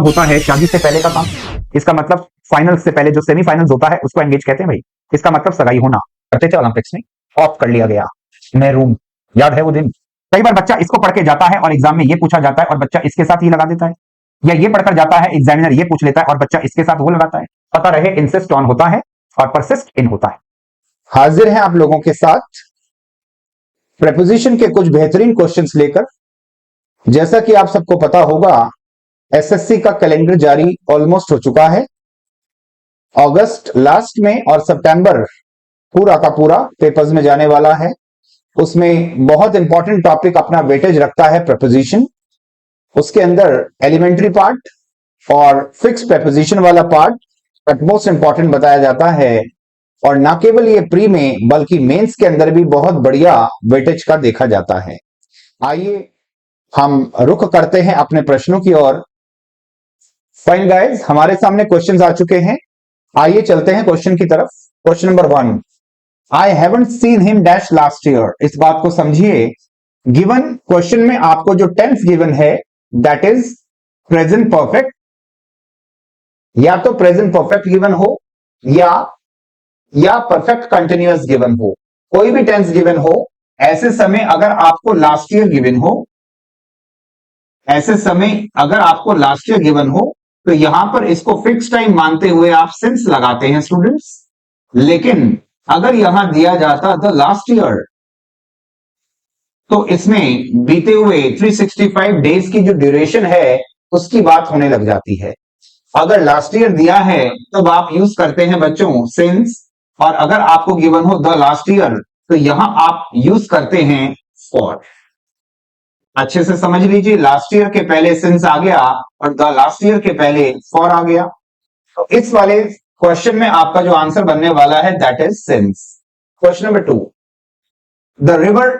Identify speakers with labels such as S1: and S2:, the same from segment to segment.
S1: होता है शादी से पहले का काम। इसका मतलब फाइनल से पहले जो सेमीफाइनल्स होता है उसको एंगेज कहते हैं भाई। इसका मतलब सगाई होना। करते थे ओलंपिक्स में, ऑफ कर लिया गया। मैं रूम, याद है वो दिन? कई बार बच्चा इसको पढ़ के जाता है और एग्जाम में ये पूछा जाता है और बच्चा इसके साथ ये लगा देता है, या ये पढ़कर जाता है, एग्जामिनर ये पूछ लेता है और बच्चा इसके साथ वो लगाता है। पता रहे, इंसिस्ट ऑन होता है और परसिस्ट इन होता है। हाजिर हैं आप लोगों के साथ प्रेपोजिशन के कुछ बेहतरीन क्वेश्चंस लेकर। जैसा कि आप सबको पता होगा, एसएससी का कैलेंडर जारी ऑलमोस्ट हो चुका है। अगस्त लास्ट में और सितंबर पूरा का पूरा पेपर्स में जाने वाला है। उसमें बहुत इंपॉर्टेंट टॉपिक अपना वेटेज रखता है प्रेपोजिशन। उसके अंदर एलिमेंट्री पार्ट और फिक्स प्रेपोजिशन वाला पार्ट बट मोस्ट इंपॉर्टेंट बताया जाता है। और ना केवल ये प्री में बल्कि मेंस के अंदर भी बहुत बढ़िया वेटेज का देखा जाता है। आइए हम रुख करते हैं अपने प्रश्नों की ओर। फाइन गाइस, हमारे सामने क्वेश्चंस आ चुके हैं। आइए चलते हैं क्वेश्चन की तरफ। Question number 1, I haven't seen him dash last year. इस बात को समझिए। गिवन क्वेश्चन में आपको जो टेंस गिवन है दैट इज प्रेजेंट परफेक्ट, या तो प्रेजेंट परफेक्ट गिवन हो या परफेक्ट कंटिन्यूअस गिवन हो। कोई भी टेंस गिवन हो, ऐसे समय अगर आपको लास्ट ईयर गिवन हो, ऐसे समय अगर आपको लास्ट ईयर गिवन हो तो यहां पर इसको फिक्स टाइम मानते हुए आप सिंस लगाते हैं स्टूडेंट्स। लेकिन अगर यहां दिया जाता द लास्ट ईयर तो इसमें बीते हुए 365 डेज की जो ड्यूरेशन है उसकी बात होने लग जाती है। अगर लास्ट ईयर दिया है तब आप यूज करते हैं बच्चों सिंस, और अगर आपको गिवन हो द लास्ट ईयर तो यहां आप यूज करते हैं फॉर। अच्छे से समझ लीजिए, लास्ट ईयर के पहले सिंस आ गया और द लास्ट ईयर के पहले फॉर आ गया। तो इस वाले क्वेश्चन में आपका जो आंसर बनने वाला है that is since. Question number 2, the river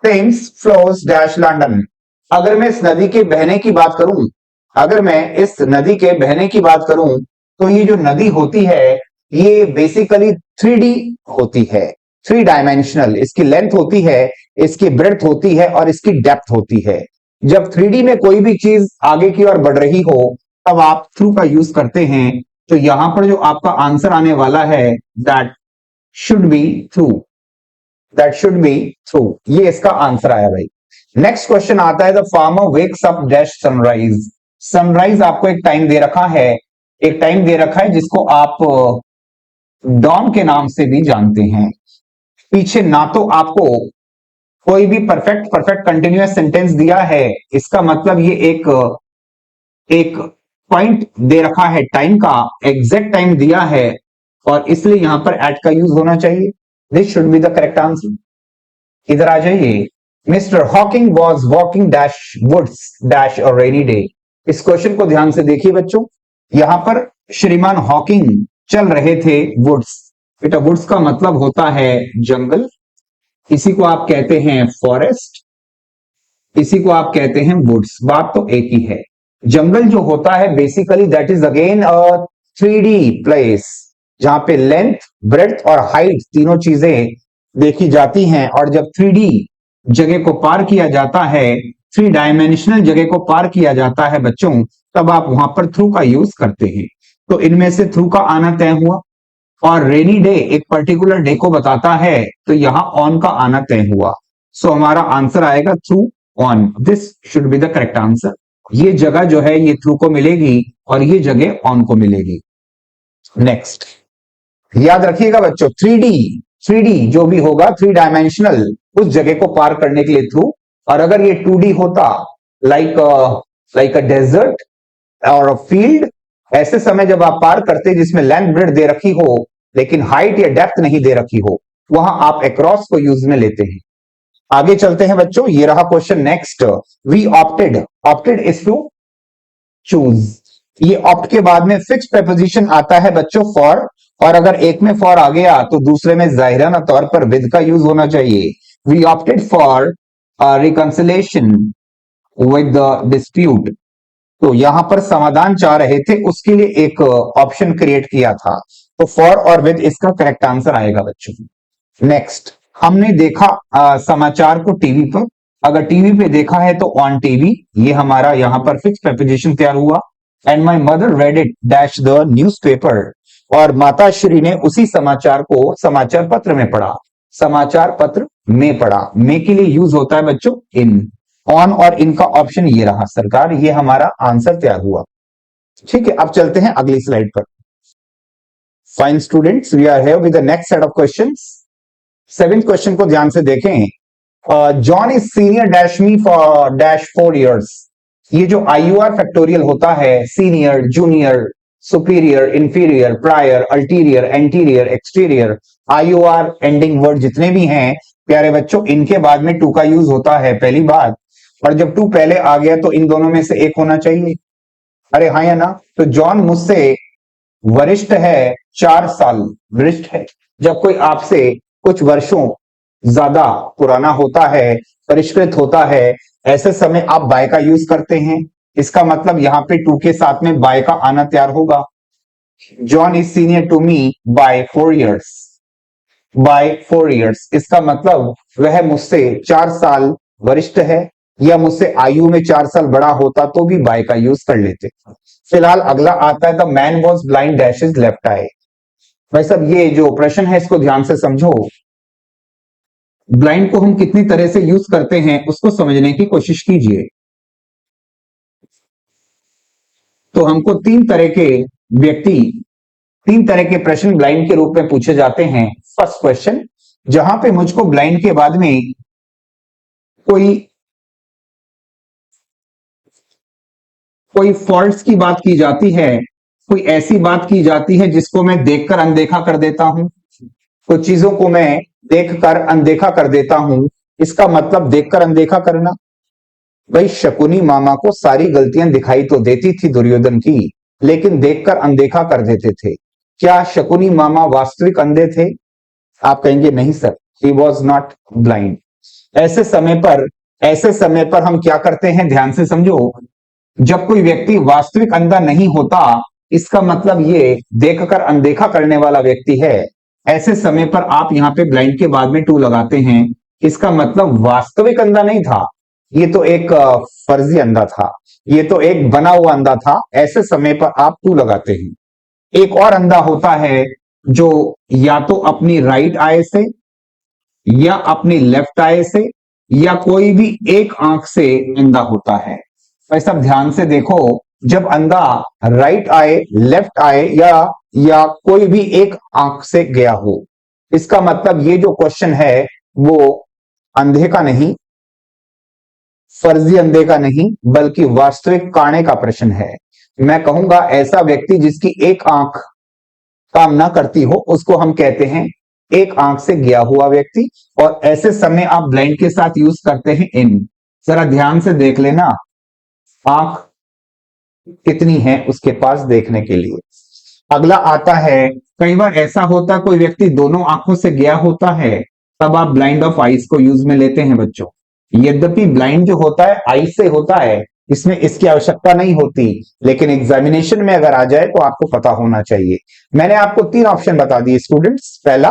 S1: Thames flows dash London. अगर मैं इस नदी के बहने की बात करूं, अगर मैं इस नदी के बहने की बात करूं तो ये जो नदी होती है ये बेसिकली 3D होती है, 3 डायमेंशनल। इसकी लेंथ होती है, इसकी ब्रेड्थ होती है और इसकी डेप्थ होती है। जब 3D में कोई भी चीज आगे की ओर बढ़ रही हो तब आप थ्रू का यूज करते हैं। तो यहां पर जो आपका आंसर आने वाला है that should be through, that should be through. ये इसका आंसर आया भाई। नेक्स्ट क्वेश्चन आता है the farmer wakes up dash sunrise. Sunrise आपको एक टाइम दे रखा है, एक टाइम दे रखा है जिसको आप डॉन के नाम से भी जानते हैं। पीछे ना तो आपको कोई भी परफेक्ट कंटिन्यूअस सेंटेंस दिया है, इसका मतलब ये एक पॉइंट दे रखा है टाइम का, एग्जैक्ट टाइम दिया है और इसलिए यहां पर एट का यूज होना चाहिए। This should be the correct answer. इधर आ जाइए। Mister Hawking was walking dash woods dash और रेनी डे। इस क्वेश्चन को ध्यान से देखिए बच्चों। यहां पर श्रीमान हॉकिंग चल रहे थे वुड्स। बेटा वुड्स का मतलब होता है जंगल, इसी को आप कहते हैं फॉरेस्ट, इसी को आप कहते हैं वुड्स। बात तो एक ही है। जंगल जो होता है basically that is again a 3D place, जहां पे लेंथ, ब्रेड्थ और हाइट तीनों चीजें देखी जाती हैं। और जब 3D जगह को पार किया जाता है, 3 डायमेंशनल जगह को पार किया जाता है बच्चों, तब आप वहां पर थ्रू का यूज करते हैं। तो इनमें से थ्रू का आना तय हुआ। और रेनी डे एक पर्टिकुलर डे को बताता है तो यहां ऑन का आना तय हुआ। सो हमारा आंसर आएगा through on. This should be the correct answer. ये जगह जो है ये थ्रू को मिलेगी और ये जगह ऑन को मिलेगी। नेक्स्ट याद रखिएगा बच्चों, 3D जो भी होगा 3 डायमेंशनल, उस जगह को पार करने के लिए थ्रू। और अगर ये 2D होता लाइक अ डेजर्ट और अ फील्ड, ऐसे समय जब आप पार करते जिसमें लेंथ ब्रेड्थ दे रखी हो लेकिन हाइट या डेप्थ नहीं दे रखी हो, वहां आप अक्रॉस को यूज में लेते हैं। आगे चलते हैं बच्चों। ये रहा question next. We opted, opted is to choose. ये ऑप्ट के बाद में फिक्स प्रेपोजिशन आता है बच्चों फॉर, और अगर एक में फॉर आ गया तो दूसरे में जाहिराना तौर पर विद का यूज होना चाहिए। We opted for reconciliation with the dispute. तो यहां पर समाधान चाह रहे थे, उसके लिए एक ऑप्शन क्रिएट किया था। तो फॉर और विद इसका करेक्ट आंसर आएगा बच्चों। नेक्स्ट, हमने देखा समाचार को टीवी पर। अगर टीवी पे देखा है तो ऑन टीवी, ये हमारा यहां पर फिक्स प्रेपोजिशन तैयार हुआ। And my mother read it dash the news paper, और माता श्री ने उसी समाचार को समाचार पत्र में पढ़ा, समाचार पत्र में पढ़ा। मे के लिए यूज होता है बच्चों इन, ऑन और इन का ऑप्शन ये रहा सरकार, ये हमारा आंसर तैयार हुआ। ठीक है, अब चलते हैं अगली स्लाइड पर। Fine students, we are here with the next set of questions. 7th question को ध्यान से देखें। John is senior dash me for dash 4 years। ये जो IUR फैक्टोरियल होता है, senior, junior, superior, inferior, prior, ulterior, anterior, exterior, IUR ending word जितने भी हैं प्यारे बच्चों, इनके बाद में टू का यूज होता है पहली बात, और जब टू पहले आ गया तो इन दोनों में से एक होना चाहिए। अरे हाँ या ना? तो जॉन मुझसे वरिष्ठ है 4 साल, वरिष्ठ है। जब कोई आपसे कुछ वर्षों ज्यादा पुराना होता है, परिष्कृत होता है, ऐसे समय आप बाय का यूज करते हैं। इसका मतलब यहां पे टू के साथ में बाय का आना तैयार होगा। John is senior to me by 4 years, by 4 years। इसका मतलब वह मुझसे 4 साल वरिष्ठ है, या मुझसे आयु में 4 साल बड़ा होता तो भी बाय का यूज कर लेते। फिलहाल अगला आता है the man was blind dash his left eye. भाई साहब, ये जो प्रश्न है इसको ध्यान से समझो। ब्लाइंड को हम कितनी तरह से यूज करते हैं उसको समझने की कोशिश कीजिए। तो हमको 3 तरह के व्यक्ति, 3 तरह के प्रश्न ब्लाइंड के रूप में पूछे जाते हैं। फर्स्ट क्वेश्चन, जहां पे मुझको ब्लाइंड के बाद में कोई फॉल्ट्स की बात की जाती है, कोई ऐसी बात की जाती है जिसको मैं देखकर अनदेखा कर देता हूं, कुछ चीजों को मैं देखकर अनदेखा कर देता हूं। इसका मतलब देखकर अनदेखा करना। भाई शकुनी मामा को सारी गलतियां दिखाई तो देती थी दुर्योधन की, लेकिन देखकर अनदेखा कर देते थे। क्या शकुनी मामा वास्तविक अंधे थे? आप कहेंगे नहीं sir, he was not blind. ऐसे समय पर हम क्या करते हैं, ध्यान से समझो। जब कोई व्यक्ति वास्तविक अंधा नहीं होता, इसका मतलब ये देखकर अनदेखा करने वाला व्यक्ति है। ऐसे समय पर आप यहां पे ब्लाइंड के बाद में टू लगाते हैं। इसका मतलब वास्तविक अंधा नहीं था, ये तो एक फर्जी अंधा था, ये तो एक बना हुआ अंधा था। ऐसे समय पर आप टू लगाते हैं। एक और अंधा होता है जो या तो अपनी राइट आई से, या अपनी लेफ्ट आई से, या कोई भी एक आंख से अंधा होता है। भाई साहब ध्यान से देखो, जब अंधा राइट आई, लेफ्ट आई, या कोई भी एक आंख से गया हो, इसका मतलब ये जो क्वेश्चन है वो अंधे का नहीं, फर्जी अंधे का नहीं, बल्कि वास्तविक काणे का प्रश्न है। मैं कहूंगा ऐसा व्यक्ति जिसकी एक आंख काम ना करती हो उसको हम कहते हैं एक आंख से गया हुआ व्यक्ति। और ऐसे समय आप ब्लाइंड के साथ यूज करते हैं इन। जरा ध्यान से देख लेना, आंख कितनी है उसके पास देखने के लिए। अगला आता है, कई बार ऐसा होता है कोई व्यक्ति दोनों आंखों से गया होता है, तब आप ब्लाइंड ऑफ आईज को यूज में लेते हैं बच्चों। यद्यपि ब्लाइंड जो होता है आई से होता है, इसमें इसकी आवश्यकता नहीं होती, लेकिन एग्जामिनेशन में अगर आ जाए तो आपको पता होना चाहिए। मैंने आपको 3 ऑप्शन बता दिए स्टूडेंट्स। पहला,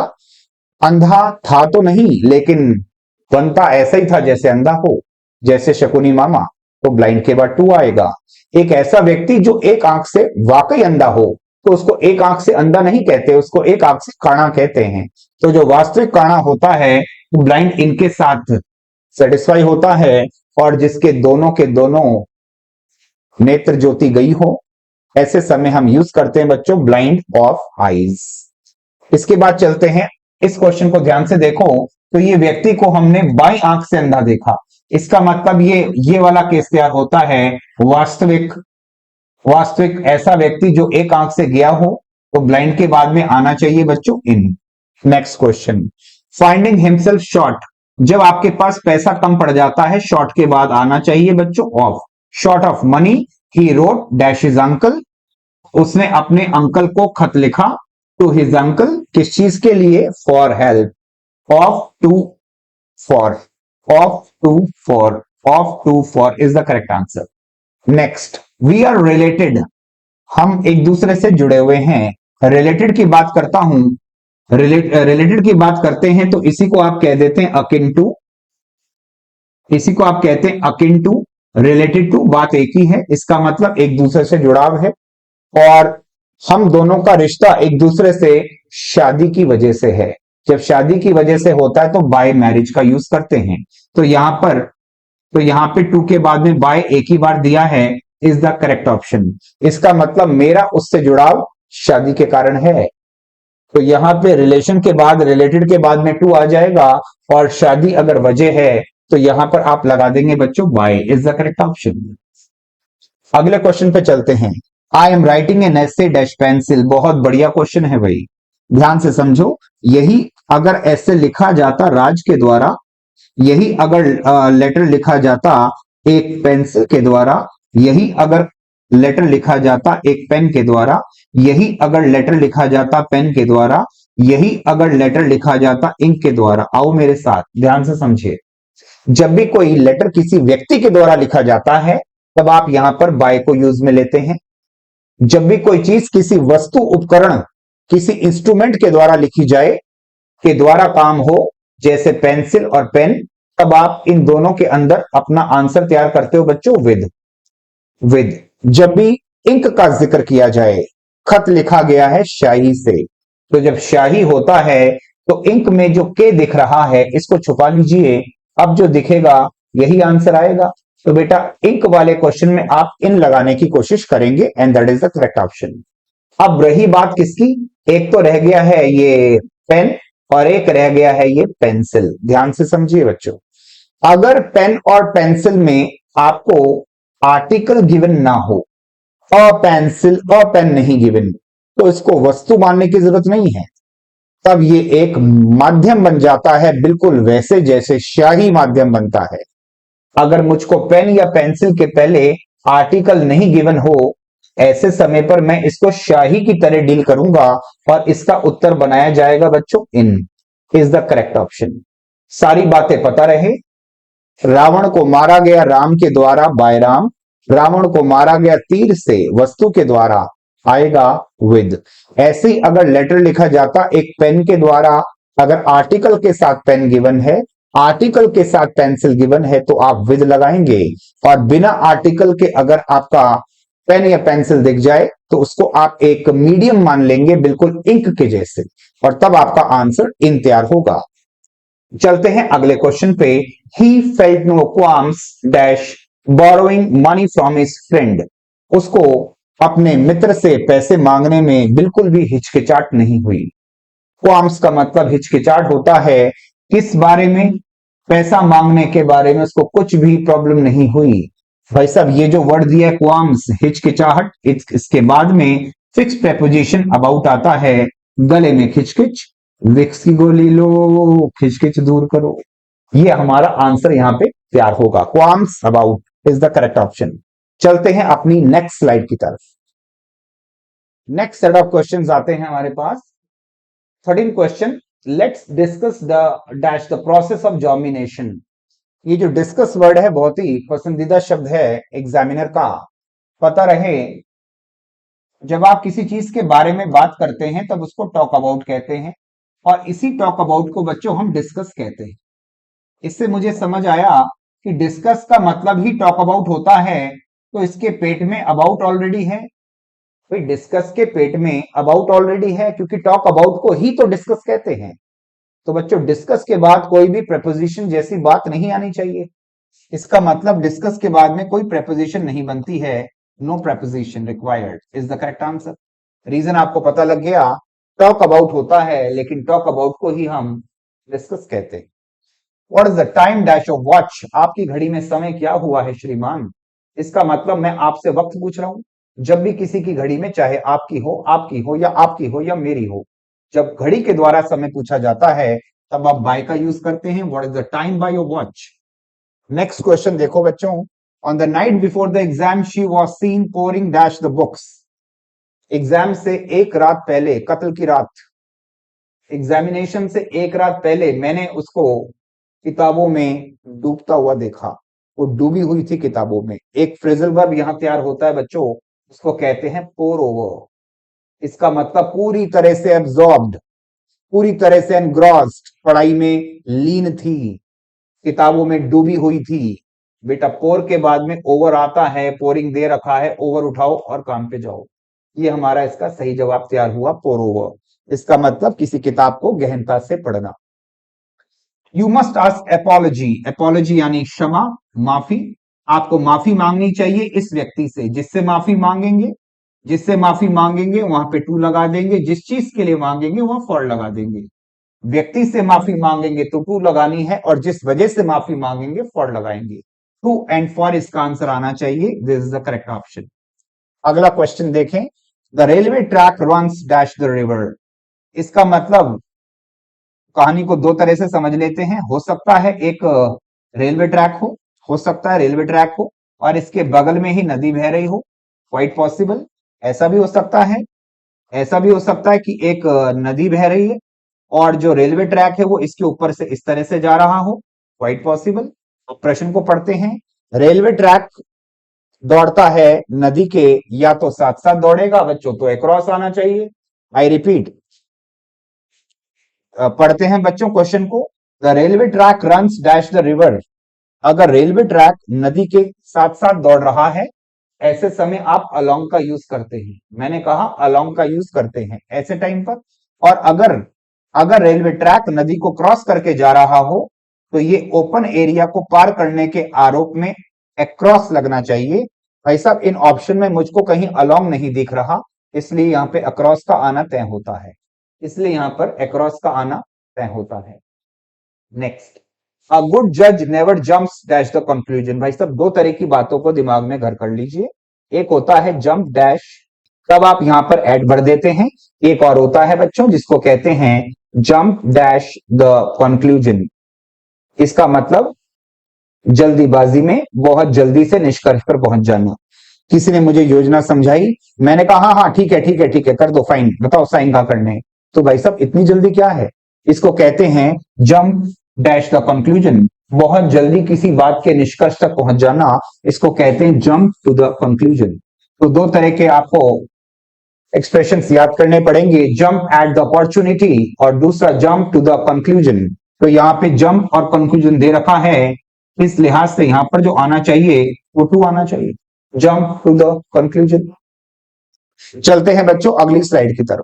S1: अंधा था तो नहीं लेकिन बनता ऐसा ही था जैसे अंधा हो, जैसे शकुनी मामा, तो ब्लाइंड के बाद टू आएगा। एक ऐसा व्यक्ति जो एक आंख से वाकई अंधा हो, तो उसको एक आंख से अंधा नहीं कहते, उसको एक आंख से काणा कहते हैं। तो जो वास्तविक काणा होता है वो ब्लाइंड इनके साथ सेटिस्फाई होता है, और जिसके दोनों के दोनों नेत्र ज्योति गई हो, ऐसे समय हम यूज करते हैं बच्चों ब्लाइंड ऑफ आईज। इसके बाद चलते हैं, इस क्वेश्चन को ध्यान से देखो। तो ये व्यक्ति को हमने बाई आंख से अंधा देखा, इसका मतलब ये वाला केस तैयार होता है वास्तविक ऐसा व्यक्ति जो एक आंख से गया हो, तो ब्लाइंड के बाद में आना चाहिए बच्चों इन। Next question, finding himself short. जब आपके पास पैसा कम पड़ जाता है, शॉर्ट के बाद आना चाहिए बच्चों of. Short of money he wrote dash his uncle. उसने अपने अंकल को खत लिखा, टू हिज अंकल, किस चीज के लिए? For help. Of to for is the correct answer. Next, we are related. हम एक दूसरे से जुड़े हुए हैं। रिलेटेड की बात करता हूं, रिलेटेड की बात करते हैं तो इसी को आप कह देते हैं अकिन टू, इसी को आप कहते हैं अकिन टू। रिलेटेड टू, बात एक ही है, इसका मतलब एक दूसरे से जुड़ाव है, और हम दोनों का रिश्ता एक दूसरे से शादी की वजह से है। जब शादी की वजह से होता है तो बाय मैरिज का यूज करते हैं। तो यहां पर तो यहां पे टू के बाद में बाय एक ही बार दिया है, इज द करेक्ट ऑप्शन। इसका मतलब मेरा उससे जुड़ाव शादी के कारण है। तो यहां पे रिलेशन के बाद, रिलेटेड के बाद में टू आ जाएगा, और शादी अगर वजह है तो यहां पर आप लगा देंगे बच्चों by, is the correct option. अगले क्वेश्चन पे चलते हैं। I am writing an essay dash pencil, बहुत बढ़िया क्वेश्चन है भाई, ध्यान से समझो। यही अगर ऐसे लिखा जाता राज के द्वारा, यही अगर लेटर लिखा जाता एक पेंसिल के द्वारा, यही अगर लेटर लिखा जाता एक पेन के द्वारा, यही अगर लेटर लिखा जाता पेन के द्वारा, यही अगर लेटर लिखा जाता इंक के द्वारा। आओ मेरे साथ ध्यान से समझिए। जब भी कोई लेटर किसी व्यक्ति के द्वारा लिखा जाता है तब आप यहां पर बाय को यूज में लेते हैं। जब भी कोई चीज किसी वस्तु उपकरण, किसी इंस्ट्रूमेंट के द्वारा लिखी जाए, के द्वारा काम हो, जैसे पेंसिल और पेन, तब आप इन दोनों के अंदर अपना आंसर तैयार करते हो बच्चों विद। जब भी इंक का जिक्र किया जाए, खत लिखा गया है स्याही से, तो जब स्याही होता है तो इंक में जो के दिख रहा है इसको छुपा लीजिए, अब जो दिखेगा यही आंसर आएगा। तो बेटा इंक वाले क्वेश्चन में आप इन लगाने की कोशिश करेंगे, and that is the correct option. अब रही बात किसकी, एक तो रह गया है ये पेन, और एक रह गया है ये पेंसिल। ध्यान से समझिए बच्चों, अगर पेन और पेंसिल में आपको आर्टिकल गिवन ना हो, अ पेंसिल अ पेन नहीं गिवन, तो इसको वस्तु मानने की जरूरत नहीं है। तब ये एक माध्यम बन जाता है, बिल्कुल वैसे जैसे स्याही माध्यम बनता है। अगर मुझको पेन या पेंसिल के पहले आर्टिकल नहीं गिवन हो, ऐसे समय पर मैं इसको स्याही की तरह डील करूंगा, और इसका उत्तर बनाया जाएगा बच्चों इन, इज द करेक्ट ऑप्शन। सारी बातें पता रहे। रावण को मारा गया राम के द्वारा बाय राम, रावण को मारा गया तीर से वस्तु के द्वारा, आएगा विद। ऐसे ही अगर लेटर लिखा जाता एक पेन के द्वारा, अगर आर्टिकल के साथ पेन गिवन है, आर्टिकल के साथ पेंसिल गिवन है, तो आप विद लगाएंगे। और बिना आर्टिकल के अगर आपका पेन या पेंसिल दिख जाए तो उसको आप एक मीडियम मान लेंगे, बिल्कुल इंक के जैसे, और तब आपका आंसर इन तैयार होगा। चलते हैं अगले क्वेश्चन पे। He felt no qualms dash borrowing money from his friend, उसको अपने मित्र से पैसे मांगने में बिल्कुल भी हिचकिचाहट नहीं हुई। क्वाम्स का मतलब हिचकिचाहट होता है, किस बारे में, पैसा मांगने के बारे में उसको कुछ भी प्रॉब्लम नहीं हुई। भाई साहब ये जो वर्ड दिया है क्वाम्स, हिचकिचाहट, इसके बाद में फिक्स प्रेपोजिशन अबाउट आता है, गले में खिचखिच, विक्स की गोली लो, खिचखिच दूर करो। ये हमारा आंसर यहां पे तैयार होगा, qualms about is the correct option. चलते हैं अपनी नेक्स्ट स्लाइड की तरफ। नेक्स्ट सेट ऑफ क्वेश्चंस आते हैं हमारे पास। 13 question, let's discuss the dash the process of germination. ये जो डिस्कस वर्ड है बहुत ही पसंदीदा शब्द है एग्जामिनर का, पता रहे। जब आप किसी चीज के बारे में बात करते हैं तब उसको टॉक अबाउट कहते हैं, और इसी टॉक अबाउट को बच्चों हम डिस्कस कहते हैं। इससे मुझे समझ आया कि डिस्कस का मतलब ही टॉक अबाउट होता है, तो इसके पेट में अबाउट ऑलरेडी है। भाई डिस्कस के पेट में अबाउट ऑलरेडी है, क्योंकि टॉक अबाउट को ही तो डिस्कस कहते हैं। तो बच्चों डिस्कस के बाद कोई भी प्रेपोजिशन जैसी बात नहीं आनी चाहिए। इसका मतलब डिस्कस के बाद में कोई प्रेपोजिशन नहीं बनती है, no preposition required is the correct answer. Reason आपको पता लग गया, टॉक अबाउट होता है लेकिन टॉक अबाउट को ही हम डिस्कस कहते हैं। What is the time dash of watch, आपकी घड़ी में समय क्या हुआ है श्रीमान। इसका मतलब मैं आपसे वक्त पूछ रहा हूं। जब भी किसी की घड़ी में, चाहे आपकी हो, आपकी हो या आपकी हो या मेरी हो, जब घड़ी के द्वारा समय पूछा जाता है तब आप बाय का यूज करते हैं, what is the time by your watch. Next question देखो बच्चों, on the night before the exam she was seen pouring dash the books. Exam से एक रात पहले, कत्ल की रात, एग्जामिनेशन से एक रात पहले मैंने उसको किताबों में डूबता हुआ देखा। वो डूबी हुई थी किताबों में। एक फ्रेजल वर्ब यहां तैयार होता है बच्चों, उसको कहते हैं पोर ओवर। इसका मतलब पूरी तरह से एब्जॉर्ब्ड, पूरी तरह से एनग्रॉस्ड, पढ़ाई में लीन थी, किताबों में डूबी हुई थी। बेटा पोर के बाद में ओवर आता है, पोरिंग दे रखा है, ओवर उठाओ और काम पे जाओ। ये हमारा इसका सही जवाब तैयार हुआ, पोर ओवर। इसका मतलब किसी किताब को गहनता से पढ़ना। You must ask apiology, apiology यानी क्षमा, माफी। आपको माफी मांगनी चाहिए इस व्यक्ति से, जिससे माफी मांगेंगे, जिससे माफी मांगेंगे वहां पे टू लगा देंगे, जिस चीज के लिए मांगेंगे वहां फॉर लगा देंगे। व्यक्ति से माफी मांगेंगे तो टू लगानी है, और जिस वजह से माफी मांगेंगे फॉर लगाएंगे। टू एंड फॉर इसका आंसर आना चाहिए, this is the correct option. अगला क्वेश्चन देखें, the railway track runs dash the river. इसका मतलब कहानी को दो तरह से समझ लेते हैं। हो सकता है एक रेलवे ट्रैक हो सकता है रेलवे ट्रैक हो और इसके बगल में ही नदी बह रही हो, क्वाइट पॉसिबल। ऐसा भी हो सकता है, ऐसा भी हो सकता है कि एक नदी बह रही है और जो रेलवे ट्रैक है वो इसके ऊपर से इस तरह से जा रहा हो, क्वाइट पॉसिबल। अब प्रश्न को पढ़ते हैं। रेलवे ट्रैक दौड़ता है नदी के या तो साथ साथ दौड़ेगा बच्चों, तो अक्रॉस आना चाहिए। आई रिपीट, पढ़ते हैं बच्चों क्वेश्चन को। The railway track runs dash the river. अगर रेलवे ट्रैक नदी के साथ साथ दौड़ रहा है, ऐसे समय आप अलोंग का यूज करते हैं। मैंने कहा अलोंग का यूज करते हैं ऐसे टाइम पर। और अगर अगर रेलवे ट्रैक नदी को क्रॉस करके जा रहा हो तो ये ओपन एरिया को पार करने के आरोप में अक्रॉस लगना चाहिए। भाई साहब इन ऑप्शन में मुझको कहीं अलोंग नहीं दिख रहा, इसलिए यहां पे अक्रॉस का आना तय होता है, इसलिए यहां पर अक्रॉस का आना तय होता है। नेक्स्ट, अ गुड जज never jumps dash the conclusion. भाई साहब दो तरह की बातों को दिमाग में घर कर लीजिए। एक होता है जंप डैश, तब आप यहां पर एड भर देते हैं। एक और होता है बच्चों जिसको कहते हैं जंप डैश द कंक्लूजन। इसका मतलब जल्दीबाजी में बहुत जल्दी से निष्कर्ष पर पहुंच जाना। किसी ने मुझे योजना समझाई, मैंने कहा हाँ हाँ ठीक है ठीक है ठीक है कर दो, फाइन, बताओ साइन कहां करने हैं। तो भाई साहब इतनी जल्दी क्या है, इसको कहते हैं जंप डैश द कंक्लूजन। बहुत जल्दी किसी बात के निष्कर्ष तक पहुंच जाना, इसको कहते हैं जंप टू द कंक्लूजन। तो दो तरह के आपको एक्सप्रेशन याद करने पड़ेंगे, जंप एट द अपॉर्चुनिटी और दूसरा जंप टू द कंक्लूजन। तो यहाँ पे जंप और कंक्लूजन दे रखा है, इस लिहाज से यहां पर जो आना चाहिए वो टू आना चाहिए, जंप टू द कंक्लूजन। चलते हैं बच्चों अगली स्लाइड की तरफ।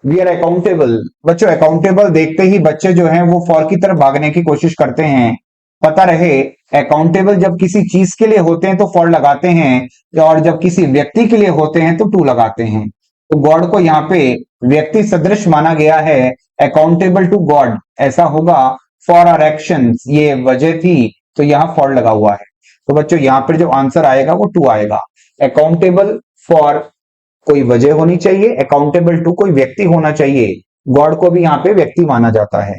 S1: We are accountable. बच्चों अकाउंटेबल देखते ही बच्चे जो हैं वो फॉर की तरफ भागने की कोशिश करते हैं। पता रहे अकाउंटेबल जब किसी चीज के लिए होते हैं तो फॉर लगाते हैं, और जब किसी व्यक्ति के लिए होते हैं तो टू लगाते हैं। तो गॉड को यहाँ पे व्यक्ति सदृश माना गया है, अकाउंटेबल टू गॉड ऐसा होगा। फॉर आवर एक्शंस ये वजह थी, तो यहाँ फॉर लगा हुआ है। तो बच्चों यहाँ पर जो आंसर आएगा वो टू आएगा। अकाउंटेबल फॉर कोई वजह होनी चाहिए, अकाउंटेबल टू कोई व्यक्ति होना चाहिए। गॉड को भी यहाँ पे व्यक्ति माना जाता है।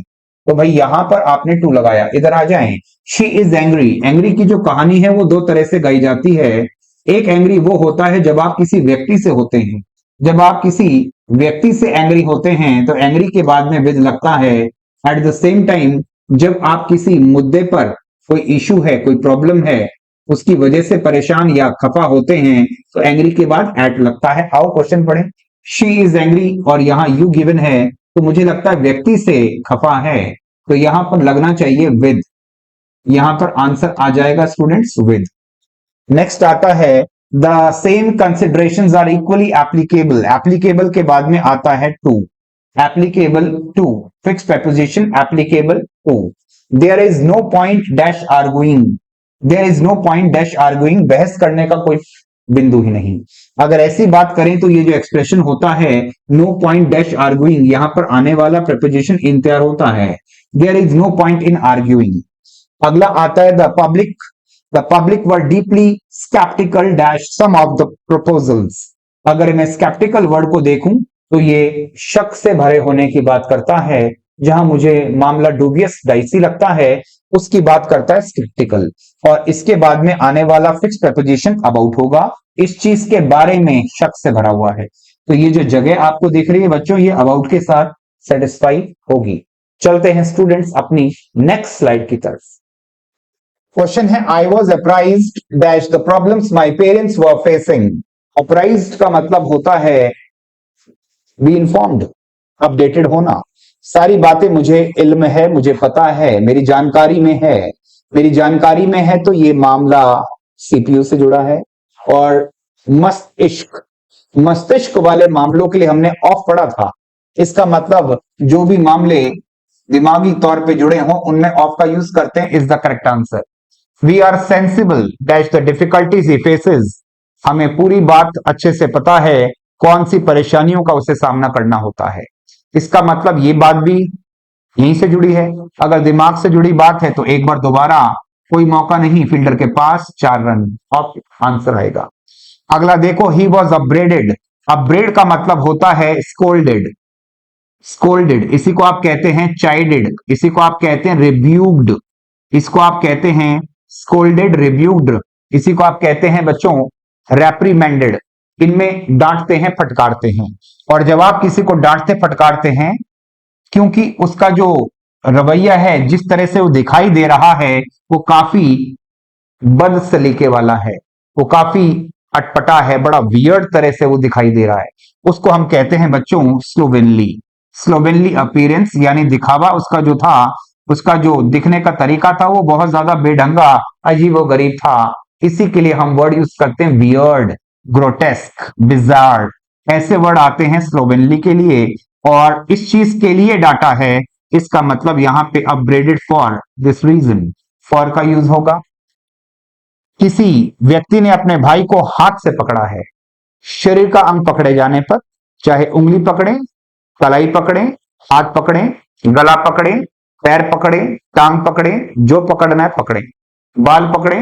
S1: तो भाई यहां पर आपने टू लगाया। इधर आ जाएं, शी इज एंग्री। एंग्री की जो कहानी है वो दो तरह से गाई जाती है। एक एंग्री वो होता है जब आप किसी व्यक्ति से होते हैं, जब आप किसी व्यक्ति से एंग्री होते हैं तो एंग्री के बाद में विद लगता है। एट द सेम टाइम जब आप किसी मुद्दे पर कोई इशू है, कोई प्रॉब्लम है, उसकी वजह से परेशान या खफा होते हैं तो एंग्री के बाद एट लगता है। आओ क्वेश्चन पढ़ें। शी इज एंग्री और यहाँ यू गिवन है, तो मुझे लगता है व्यक्ति से खफा है, तो यहां पर लगना चाहिए विद। यहां पर आंसर आ जाएगा स्टूडेंट्स विद। नेक्स्ट आता है the same considerations are equally applicable. Applicable के बाद में आता है to. Applicable to fix preposition, applicable to. There is no point dash arguing. There is no point dash arguing, बहस करने का कोई बिंदु ही नहीं। अगर ऐसी बात करें तो ये जो एक्सप्रेशन होता है नो पॉइंट डैश आर्गुइंग, यहां पर आने वाला preposition इन तैयार होता है। There is no point in arguing. अगला आता है the public were deeply sceptical dash some of the proposals. अगर मैं स्केप्टिकल वर्ड को देखूं तो ये शक से भरे होने की बात करता है। जहां मुझे मामला डूबियस डाइसी लगता है उसकी बात करता है स्केप्टिकल। और इसके बाद में आने वाला फिक्स preposition अबाउट होगा, इस चीज के बारे में शक से भरा हुआ है। तो ये जो जगह आपको दिख रही है बच्चों, ये अबाउट के साथ सेटिस्फाई होगी। चलते हैं स्टूडेंट्स अपनी नेक्स्ट स्लाइड की तरफ। क्वेश्चन है I was apprised dash the problems my parents were facing. Apprised का मतलब होता है बी इन्फॉर्म्ड, अपडेटेड होना। सारी बातें मुझे इल्म है, मुझे पता है, मेरी जानकारी में है। मेरी जानकारी में है तो ये मामला सीपीयू से जुड़ा है। और मस्तिष्क वाले मामलों के लिए हमने ऑफ पढ़ा था। इसका मतलब जो भी मामले दिमागी तौर पे जुड़े हों उनमें ऑफ का यूज करते हैं, is the correct answer. We are sensible dash the difficulties he faces. हमें पूरी बात अच्छे से पता है कौन सी परेशानियों का उसे सामना करना होता है। इसका मतलब ये बात भी यहीं से जुड़ी है। अगर दिमाग से जुड़ी बात है तो एक बार दोबारा कोई मौका नहीं फील्डर के पास, 4 रन ऑफ आंसर आएगा। अगला देखो, ही वॉज अपब्रेडेड। अपब्रेड का मतलब होता है स्कोल्डेड। स्कोल्डेड इसी को आप कहते हैं चाइडेड, इसी को आप कहते हैं रिब्यूक्ड, इसको आप कहते हैं स्कोल्डेड, रिब्यूक्ड, इसी को आप कहते हैं बच्चों रेप्रीमेंडेड। इनमें डांटते हैं, फटकारते हैं। और जब आप किसी को डांटते फटकारते हैं, क्योंकि उसका जो रवैया है, जिस तरह से वो दिखाई दे रहा है, वो काफी बद सलीके वाला है, वो काफी अटपटा है, बड़ा वियर्ड तरह से वो दिखाई दे रहा है, उसको हम कहते हैं बच्चों स्लोवेनली। स्लोवेनली अपीयरेंस यानी दिखावा उसका जो था, उसका जो दिखने का तरीका था वो बहुत ज्यादा बेढंगा, अजीब गरीब था। इसी के लिए हम वर्ड यूज करते हैं वियर्ड, ग्रोटेस्क, बिजार, ऐसे वर्ड आते हैं स्लोवेनली के लिए। और इस चीज के लिए डाटा है, इसका मतलब यहां पे upgraded for this reason, for का यूज होगा। किसी व्यक्ति ने अपने भाई को हाथ से पकड़ा है। शरीर का अंग पकड़े जाने पर, चाहे उंगली पकड़े, कलाई पकड़े, हाथ पकड़े, गला पकड़े, पैर पकड़े, टांग पकड़े, जो पकड़ना है पकड़े, बाल पकड़े,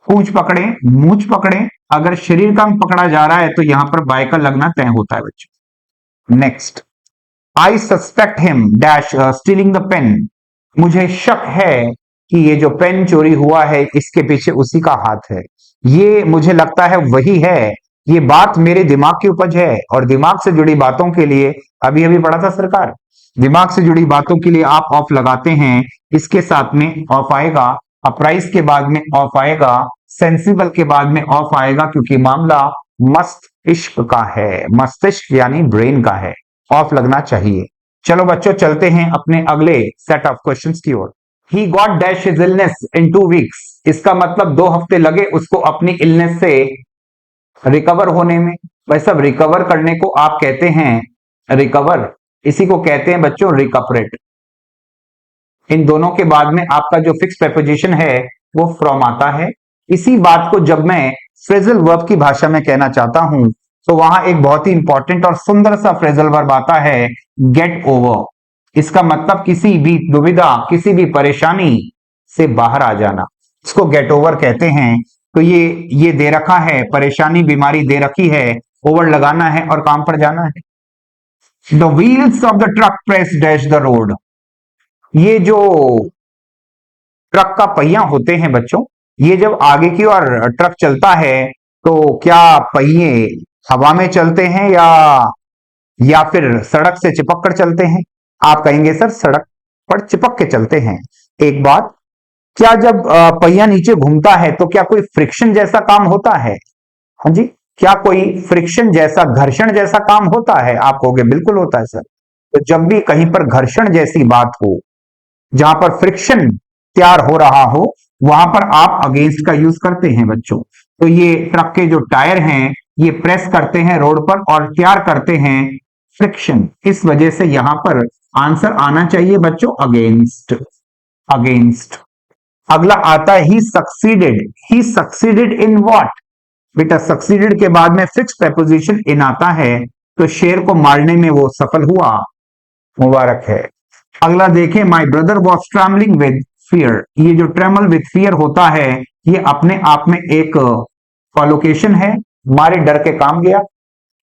S1: पूंछ पकड़े, मूंछ पकड़े, अगर शरीर का अंग पकड़ा जा रहा है तो यहां पर बाय का लगना तय होता है बच्चों। Next, I suspect him dash stealing the pen. मुझे शक है कि ये जो पेन चोरी हुआ है इसके पीछे उसी का हाथ है। ये मुझे लगता है वही है। ये बात मेरे दिमाग की उपज है, और दिमाग से जुड़ी बातों के लिए अभी अभी पढ़ा था सरकार, दिमाग से जुड़ी बातों के लिए आप ऑफ लगाते हैं, इसके साथ में ऑफ आएगा, अपराइज के बाद में ऑफ आएगा, सेंसिबल के बाद में ऑफ आएगा, क्योंकि मामला मस्तिष्क का है, मस्तिष्क यानी ब्रेन का है, ऑफ लगना चाहिए। चलो बच्चों चलते हैं अपने अगले सेट ऑफ क्वेश्चंस की ओर। He got dash his illness in 2 weeks. इसका मतलब 2 हफ्ते लगे उसको अपनी इलनेस से रिकवर होने में। भाई सब रिकवर करने को आप कहते हैं रिकवर, इसी को कहते हैं बच्चों रिकपरेट। इन दोनों के बाद में आपका जो फिक्स प्रेपोजिशन है वो फ्रॉम आता है। इसी बात को जब मैं फ्रेजल वर्ब की भाषा में कहना चाहता हूं तो वहां एक बहुत ही इंपॉर्टेंट और सुंदर सा फ्रेजल वर्ब आता है गेट ओवर। इसका मतलब किसी भी दुविधा, किसी भी परेशानी से बाहर आ जाना, इसको गेट ओवर कहते हैं। तो ये दे रखा है, परेशानी बीमारी दे रखी है, ओवर लगाना है और काम पर जाना है। The wheels of the truck press dash the road. ये जो ट्रक का पहिया होते हैं बच्चों, ये जब आगे की ओर ट्रक चलता है तो क्या पहिए हवा में चलते हैं या फिर सड़क से चिपक कर चलते हैं? आप कहेंगे सर सड़क पर चिपक के चलते हैं। एक बात, क्या जब पहिया नीचे घूमता है तो क्या कोई फ्रिक्शन जैसा काम होता है? हाँ जी, क्या कोई फ्रिक्शन जैसा, घर्षण जैसा काम होता है? आप कहोगे बिल्कुल होता है सर। तो जब भी कहीं पर घर्षण जैसी बात हो, जहां पर फ्रिक्शन तैयार हो रहा हो, वहां पर आप अगेंस्ट का यूज करते हैं बच्चों। तो ये ट्रक के जो टायर हैं ये प्रेस करते हैं रोड पर और तैयार करते हैं फ्रिक्शन। इस वजह से यहां पर आंसर आना चाहिए बच्चों अगेंस्ट। अगेंस्ट। अगला आता है he succeeded. He succeeded in what? बेटा सक्सीडेड के बाद में फिक्स प्रेपोजिशन इन आता है, तो शेर को मारने में वो सफल हुआ, मुबारक है। अगला देखें, my brother was travelling with fear. ये जो ट्रेमल विद फियर होता है ये अपने आप में एक कॉलोकेशन है, मारे डर के काम गया,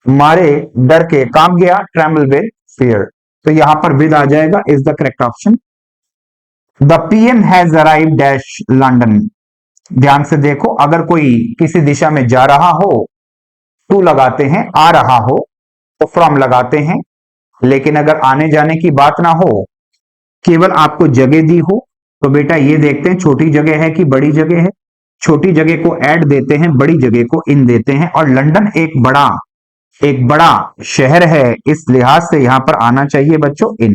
S1: मारे डर के काम गया, ट्रेमल विद फियर। तो यहां पर विद आ जाएगा, is the correct option. The PM has arrive dash London. ध्यान से देखो, अगर कोई किसी दिशा में जा रहा हो टू लगाते हैं, आ रहा हो तो फ्रॉम लगाते हैं, लेकिन अगर आने जाने की बात ना हो, केवल आपको जगह दी हो, तो बेटा ये देखते हैं छोटी जगह है कि बड़ी जगह है। छोटी जगह को ऐड देते हैं, बड़ी जगह को इन देते हैं, और लंदन एक बड़ा शहर है, इस लिहाज से यहां पर आना चाहिए बच्चों इन।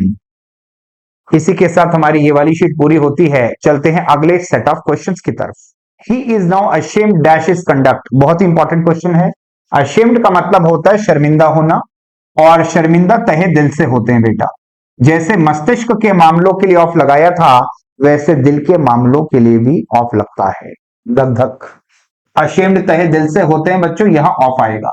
S1: इसी के साथ हमारी ये वाली शीट पूरी होती है। चलते हैं अगले सेट ऑफ क्वेश्चंस की तरफ। He is now ashamed dash is conduct, बहुत इंपॉर्टेंट क्वेश्चन है। अशेम्ड का मतलब होता है शर्मिंदा होना, और शर्मिंदा तहे दिल से होते हैं बेटा। जैसे मस्तिष्क के मामलों के लिए ऑफ लगाया था, वैसे दिल के मामलों के लिए भी ऑफ लगता है। धक धक। अशेम्ड तहे दिल से होते हैं बच्चों, यहां ऑफ आएगा।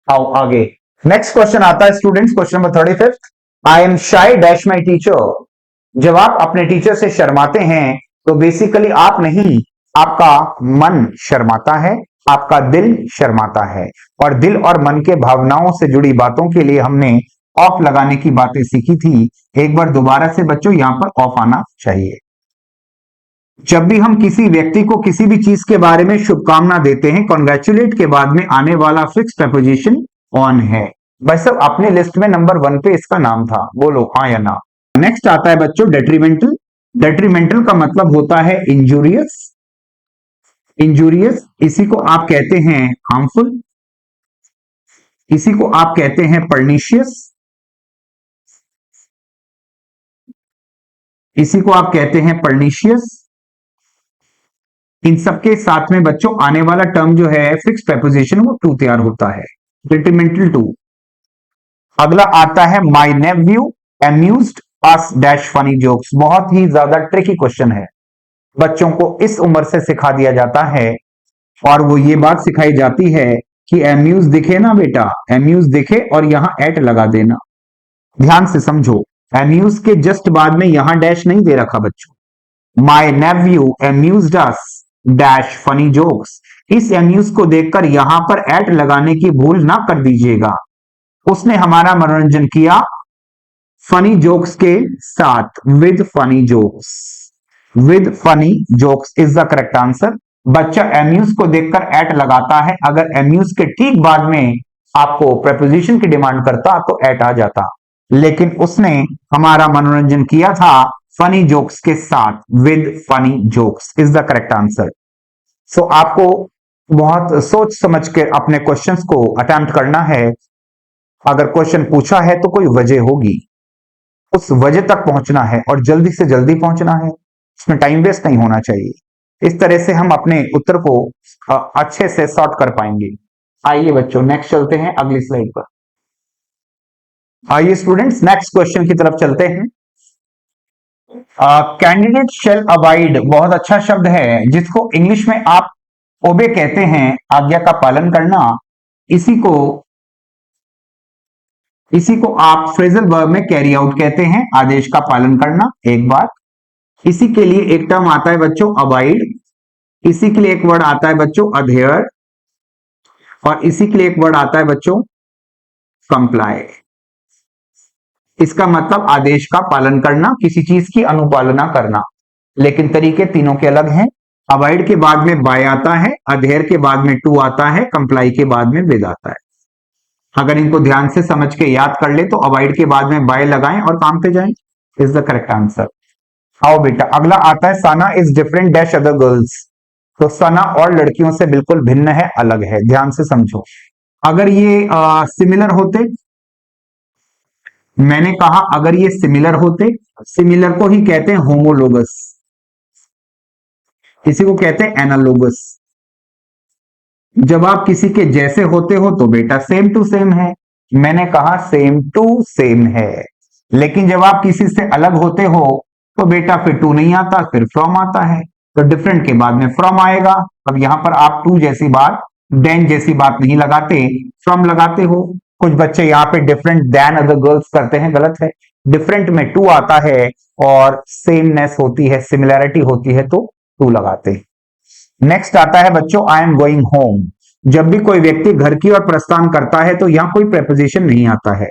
S1: आओ आगे। नेक्स्ट क्वेश्चन आता है students, question number 35। I am शाई डैश माई टीचर। जब आप अपने टीचर से शर्माते हैं तो बेसिकली आप नहीं, आपका मन शर्माता है, आपका दिल शर्माता है। और दिल और मन के भावनाओं से जुड़ी बातों के लिए हमने ऑफ लगाने की बातें सीखी थी। एक बार दोबारा से बच्चों यहां पर ऑफ आना चाहिए। जब भी हम किसी व्यक्ति को किसी भी चीज के बारे में शुभकामना देते हैं, कॉन्ग्रेचुलेट के बाद में आने वाला फिक्स प्रपोजिशन ऑन है। बस सब अपने लिस्ट में नंबर 1 पे इसका नाम था, बोलो हाँ या ना। नेक्स्ट आता है बच्चों डेट्रीमेंटल। डेट्रीमेंटल का मतलब होता है इंजूरियस। इंजूरियस इसी को आप कहते हैं हार्मफुल, इसी को आप कहते हैं पर्निशियस, इसी को आप कहते हैं पर्निशियस। इन सबके साथ में बच्चों आने वाला टर्म जो है फिक्स प्रेपोजिशन वो टू तैयार होता है, डेट्रीमेंटल टू। अगला आता है my nephew amused us dash funny jokes. बहुत ही ज्यादा ट्रिकी क्वेश्चन है, बच्चों को इस उम्र से सिखा दिया जाता है, और वो ये बात सिखाई जाती है कि अम्यूज दिखे ना बेटा, अम्यूज दिखे और यहां एट लगा देना। ध्यान से समझो, अम्यूज के जस्ट बाद में यहां डैश नहीं दे रखा बच्चों। My nephew amused us dash funny jokes, इस अम्यूज को देखकर यहां पर एट लगाने की भूल ना कर दीजिएगा। उसने हमारा मनोरंजन किया फनी जोक्स के साथ, with funny jokes. With funny jokes is the correct answer. बच्चा अम्यूज को देखकर एट लगाता है, अगर अम्यूज के ठीक बाद में आपको प्रपोजिशन की डिमांड करता तो एट आ जाता, लेकिन उसने हमारा मनोरंजन किया था फनी जोक्स के साथ, with funny jokes is the correct answer. So आपको बहुत सोच समझ के अपने क्वेश्चंस को अटेम्प्ट करना है। अगर क्वेश्चन पूछा है तो कोई वजह होगी, उस वजह तक पहुंचना है और जल्दी से जल्दी पहुंचना है, इसमें टाइम वेस्ट नहीं होना चाहिए। इस तरह से हम अपने उत्तर को अच्छे से सॉर्ट कर पाएंगे। आइए बच्चों नेक्स्ट चलते हैं अगली स्लाइड पर। आइए स्टूडेंट्स नेक्स्ट क्वेश्चन की तरफ चलते हैं। कैंडिडेट शेल अवॉइड बहुत अच्छा शब्द है, जिसको इंग्लिश में आप ओबे कहते हैं, आज्ञा का पालन करना। इसी को आप फ्रेजल वर्ब में कैरी आउट कहते हैं, आदेश का पालन करना। एक बात, इसी के लिए एक टर्म आता है बच्चों अवॉइड, इसी के लिए एक वर्ड आता है बच्चों अधेयर, और इसी के लिए एक वर्ड आता है बच्चों कंप्लाई। इसका मतलब आदेश का पालन करना, किसी चीज की अनुपालना करना, लेकिन तरीके तीनों के अलग हैं। अवॉइड के बाद में बाय आता है, अधेयर के बाद में टू आता है, कंप्लाई के बाद में विद आता है। अगर इनको ध्यान से समझ के याद कर ले तो अवॉइड के बाद में बाय लगाएं और काम पे जाएं, इज द करेक्ट आंसर। आओ बेटा अगला आता है Sana is different dash other girls. तो सना और लड़कियों से बिल्कुल भिन्न है, अलग है, ध्यान से समझो। अगर ये सिमिलर होते, मैंने कहा अगर ये सिमिलर होते, सिमिलर को ही कहते हैं होमोलोगस, इसी को कहते हैं एनालोगस। जब आप किसी के जैसे होते हो तो बेटा सेम टू सेम है, मैंने कहा सेम टू सेम है। लेकिन जब आप किसी से अलग होते हो तो बेटा फिर टू नहीं आता, फिर फ्रॉम आता है। तो डिफरेंट के बाद में फ्रॉम आएगा। अब यहां पर आप टू जैसी बात, देन जैसी बात नहीं लगाते, फ्रॉम लगाते हो। कुछ बच्चे यहाँ पे डिफरेंट देन अदर गर्ल्स करते हैं, गलत है। डिफरेंट में टू आता है और सेमनेस होती है, सिमिलैरिटी होती है तो टू लगाते हैं। नेक्स्ट आता है बच्चों आई एम गोइंग होम। जब भी कोई व्यक्ति घर की ओर प्रस्थान करता है तो यहां कोई प्रेपोजिशन नहीं आता है।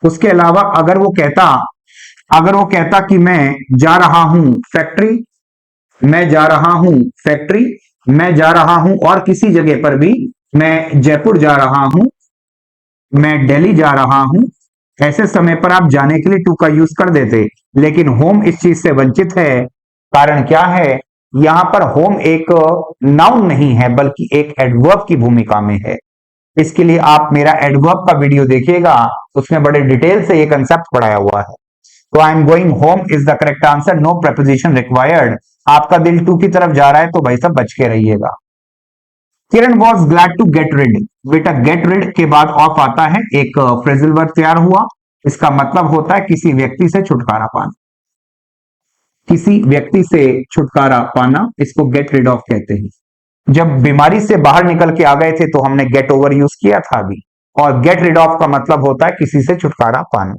S1: उसके अलावा अगर वो कहता कि मैं जा रहा हूं फैक्ट्री, मैं जा रहा हूं फैक्ट्री, मैं जा रहा हूं और किसी जगह पर भी, मैं जयपुर जा रहा हूं, मैं दिल्ली जा रहा हूं, ऐसे समय पर आप जाने के लिए टू का यूज कर देते। लेकिन होम इस चीज से वंचित है। कारण क्या है, यहां पर होम एक नाउन नहीं है बल्कि एक एडवर्ब की भूमिका में है। इसके लिए आप मेरा एडवर्ब का वीडियो देखिएगा, उसमें बड़े डिटेल से ये कंसेप्ट पढ़ाया हुआ है। तो I am going home is the correct answer, no preposition required. आपका दिल टू की तरफ जा रहा है तो भाई साहब बच के रहिएगा। Kiran was glad to get rid, बेटा गेट रिड के बाद ऑफ आता है, एक फ्रेजल वर्ब तैयार हुआ। इसका मतलब होता है किसी व्यक्ति से छुटकारा पाना, किसी व्यक्ति से छुटकारा पाना, इसको गेट रिड ऑफ कहते हैं। जब बीमारी से बाहर निकल के आ गए थे तो हमने गेट ओवर यूज किया था अभी, और गेट रिड ऑफ का मतलब होता है किसी से छुटकारा पाना।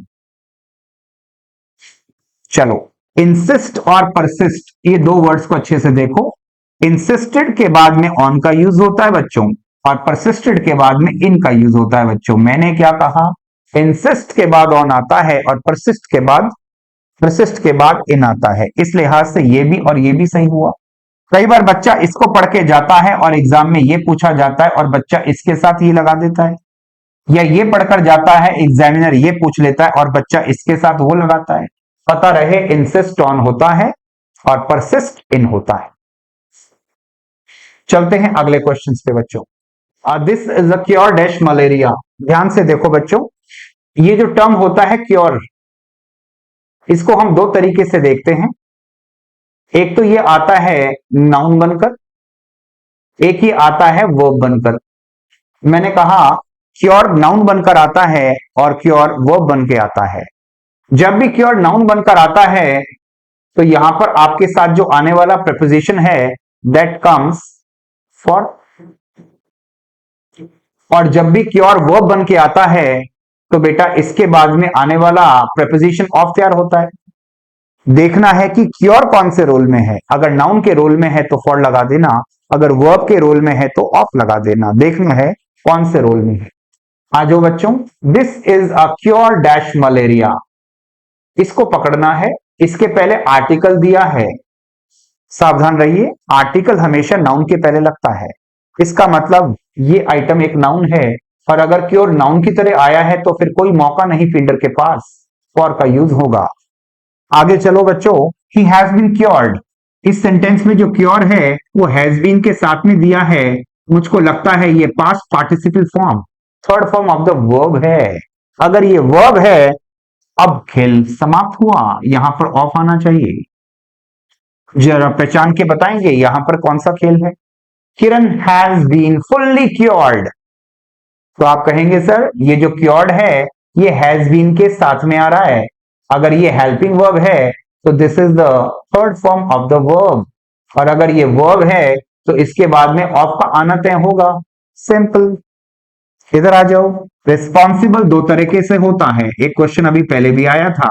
S1: चलो, इंसिस्ट और परसिस्ट, ये दो वर्ड्स को अच्छे से देखो। इंसिस्टेड के बाद में ऑन का यूज होता है बच्चों, और परसिस्टेड के बाद में इन का यूज होता है बच्चों। मैंने क्या कहा, इंसिस्ट के बाद ऑन आता है और परसिस्ट के बाद इन आता है। इस लिहाज से ये भी और ये भी सही हुआ। कई बार बच्चा इसको पढ़ के जाता है और एग्जाम में ये पूछा जाता है और बच्चा इसके साथ ये लगा देता है, या ये पढ़कर जाता है एग्जामिनर ये पूछ लेता है और बच्चा इसके साथ वो लगाता है। पता रहे इंसिस्ट ऑन होता है और परसिस्ट इन होता है। चलते हैं अगले क्वेश्चन पे बच्चों। This is a cure dash malaria. ध्यान से देखो बच्चों, ये जो टर्म होता है क्योर, इसको हम दो तरीके से देखते हैं। एक तो ये आता है नाउन बनकर, एक ही आता है वर्ब बनकर। मैंने कहा क्योर नाउन बनकर आता है और क्योर वर्ब बन के आता है। जब भी क्योर नाउन बनकर आता है तो यहां पर आपके साथ जो आने वाला प्रेपोजिशन है दैट कम्स फॉर, और जब भी क्योर वर्ब बन के आता है तो बेटा इसके बाद में आने वाला प्रेपोजिशन ऑफ तैयार होता है। देखना है कि क्योर कौन से रोल में है, अगर नाउन के रोल में है तो फॉर लगा देना, अगर वर्ब के रोल में है तो ऑफ लगा देना। देखना है कौन से रोल में है। आ जाओ बच्चों, this is a cure dash malaria, इसको पकड़ना है। इसके पहले आर्टिकल दिया है, सावधान रहिए, आर्टिकल हमेशा नाउन के पहले लगता है। इसका मतलब ये आइटम एक नाउन है, और अगर क्योर नाउन की तरह आया है तो फिर कोई मौका नहीं फील्डर के पास, फॉर का यूज होगा। आगे चलो बच्चों, ही हैज बीन क्योर्ड, इस सेंटेंस में जो क्योर है वो हैज बीन के साथ में दिया है। मुझको लगता है ये past participle form, third form of the verb है। अगर ये वर्ब है, अब खेल समाप्त हुआ, यहां पर ऑफ आना चाहिए। जरा पहचान के बताएंगे यहां पर कौन सा खेल है। किरण हैज बीन फुल्ली क्योर्ड, तो आप कहेंगे सर ये जो क्योर्ड है ये हैज बीन के साथ में आ रहा है। अगर ये हेल्पिंग वर्ब है तो this is the third form of the verb, और अगर ये वर्ब है तो इसके बाद में ऑफ का आना तय होगा। सिंपल। इधर आ जाओ, रिस्पॉन्सिबल दो तरीके से होता है, एक क्वेश्चन अभी पहले भी आया था।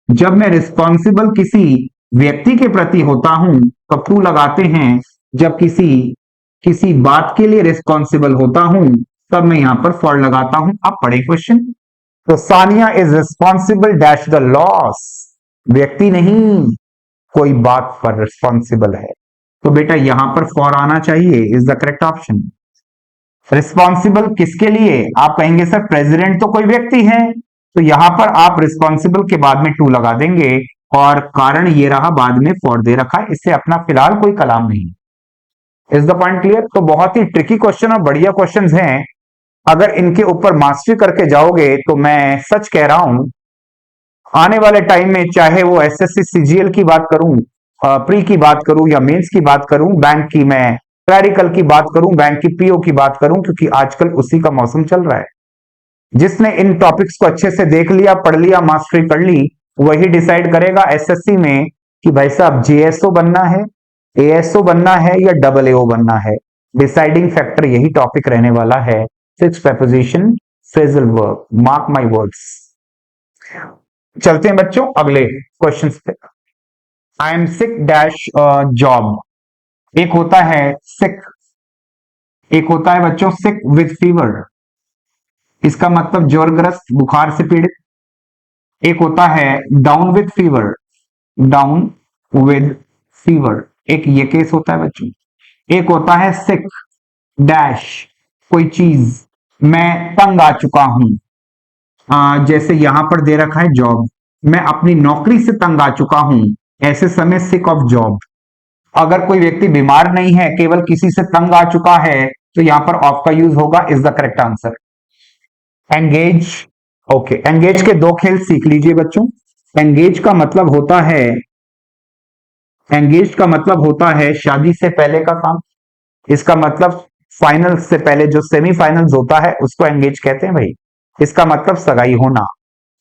S1: जब मैं रिस्पॉन्सिबल किसी व्यक्ति के प्रति होता हूं तो टू लगाते हैं, जब किसी बात के लिए रिस्पॉन्सिबल होता हूं तब मैं यहां पर फॉर लगाता हूं। अब पढ़े क्वेश्चन। तो Sania is responsible dash the loss, व्यक्ति नहीं कोई बात पर रिस्पॉन्सिबल है, तो बेटा यहां पर फॉर आना चाहिए, is the correct option. Responsible किसके लिए, आप कहेंगे सर प्रेसिडेंट तो कोई व्यक्ति है, तो यहां पर आप रिस्पॉन्सिबल के बाद में टू लगा देंगे, और कारण ये रहा बाद में फॉर दे रखा है, इससे अपना फिलहाल कोई कलाम नहीं। Is the point clear. तो बहुत ही ट्रिकी क्वेश्चन और बढ़िया क्वेश्चंस हैं, अगर इनके ऊपर मास्टरी करके जाओगे तो मैं सच कह रहा हूं आने वाले टाइम में, चाहे वो एसएससी सीजीएल की बात करूं, प्री की बात करूं या मेंस की बात करूं, बैंक की मैं क्लैरिकल की बात करूं, बैंक की पीओ की बात करूं, क्योंकि आजकल उसी का मौसम चल रहा है। जिसने इन टॉपिक्स को अच्छे से देख लिया, पढ़ लिया, मास्टरी कर ली, वही डिसाइड करेगा एसएससी में कि भाई साहब जेएसओ बनना है, एएसओ बनना है या डबल एओ बनना है। डिसाइडिंग फैक्टर यही टॉपिक रहने वाला है, fixed preposition, phrasal verb, mark my words. चलते हैं बच्चों अगले क्वेश्चन पे। I am sick dash job, एक होता है सिक, एक होता है बच्चों सिक विद फीवर, इसका मतलब ज्वरग्रस्त बुखार से पीड़ित। एक होता है down with fever, down with fever, एक ये केस होता है बच्चों। एक होता है सिक डैश कोई चीज, मैं तंग आ चुका हूं, जैसे यहां पर दे रखा है जॉब, मैं अपनी नौकरी से तंग आ चुका हूं, ऐसे समय सिक ऑफ जॉब। अगर कोई व्यक्ति बीमार नहीं है, केवल किसी से तंग आ चुका है, तो यहां पर ऑफ का यूज होगा, is the correct answer. Engage, okay, engage के दो खेल सीख लीजिए बच्चों। एंगेज का मतलब होता है, एंगेज का मतलब होता है शादी से पहले का काम। इसका मतलब फाइनल से पहले जो सेमीफाइनल्स होता है उसको एंगेज कहते हैं भाई। इसका मतलब सगाई होना।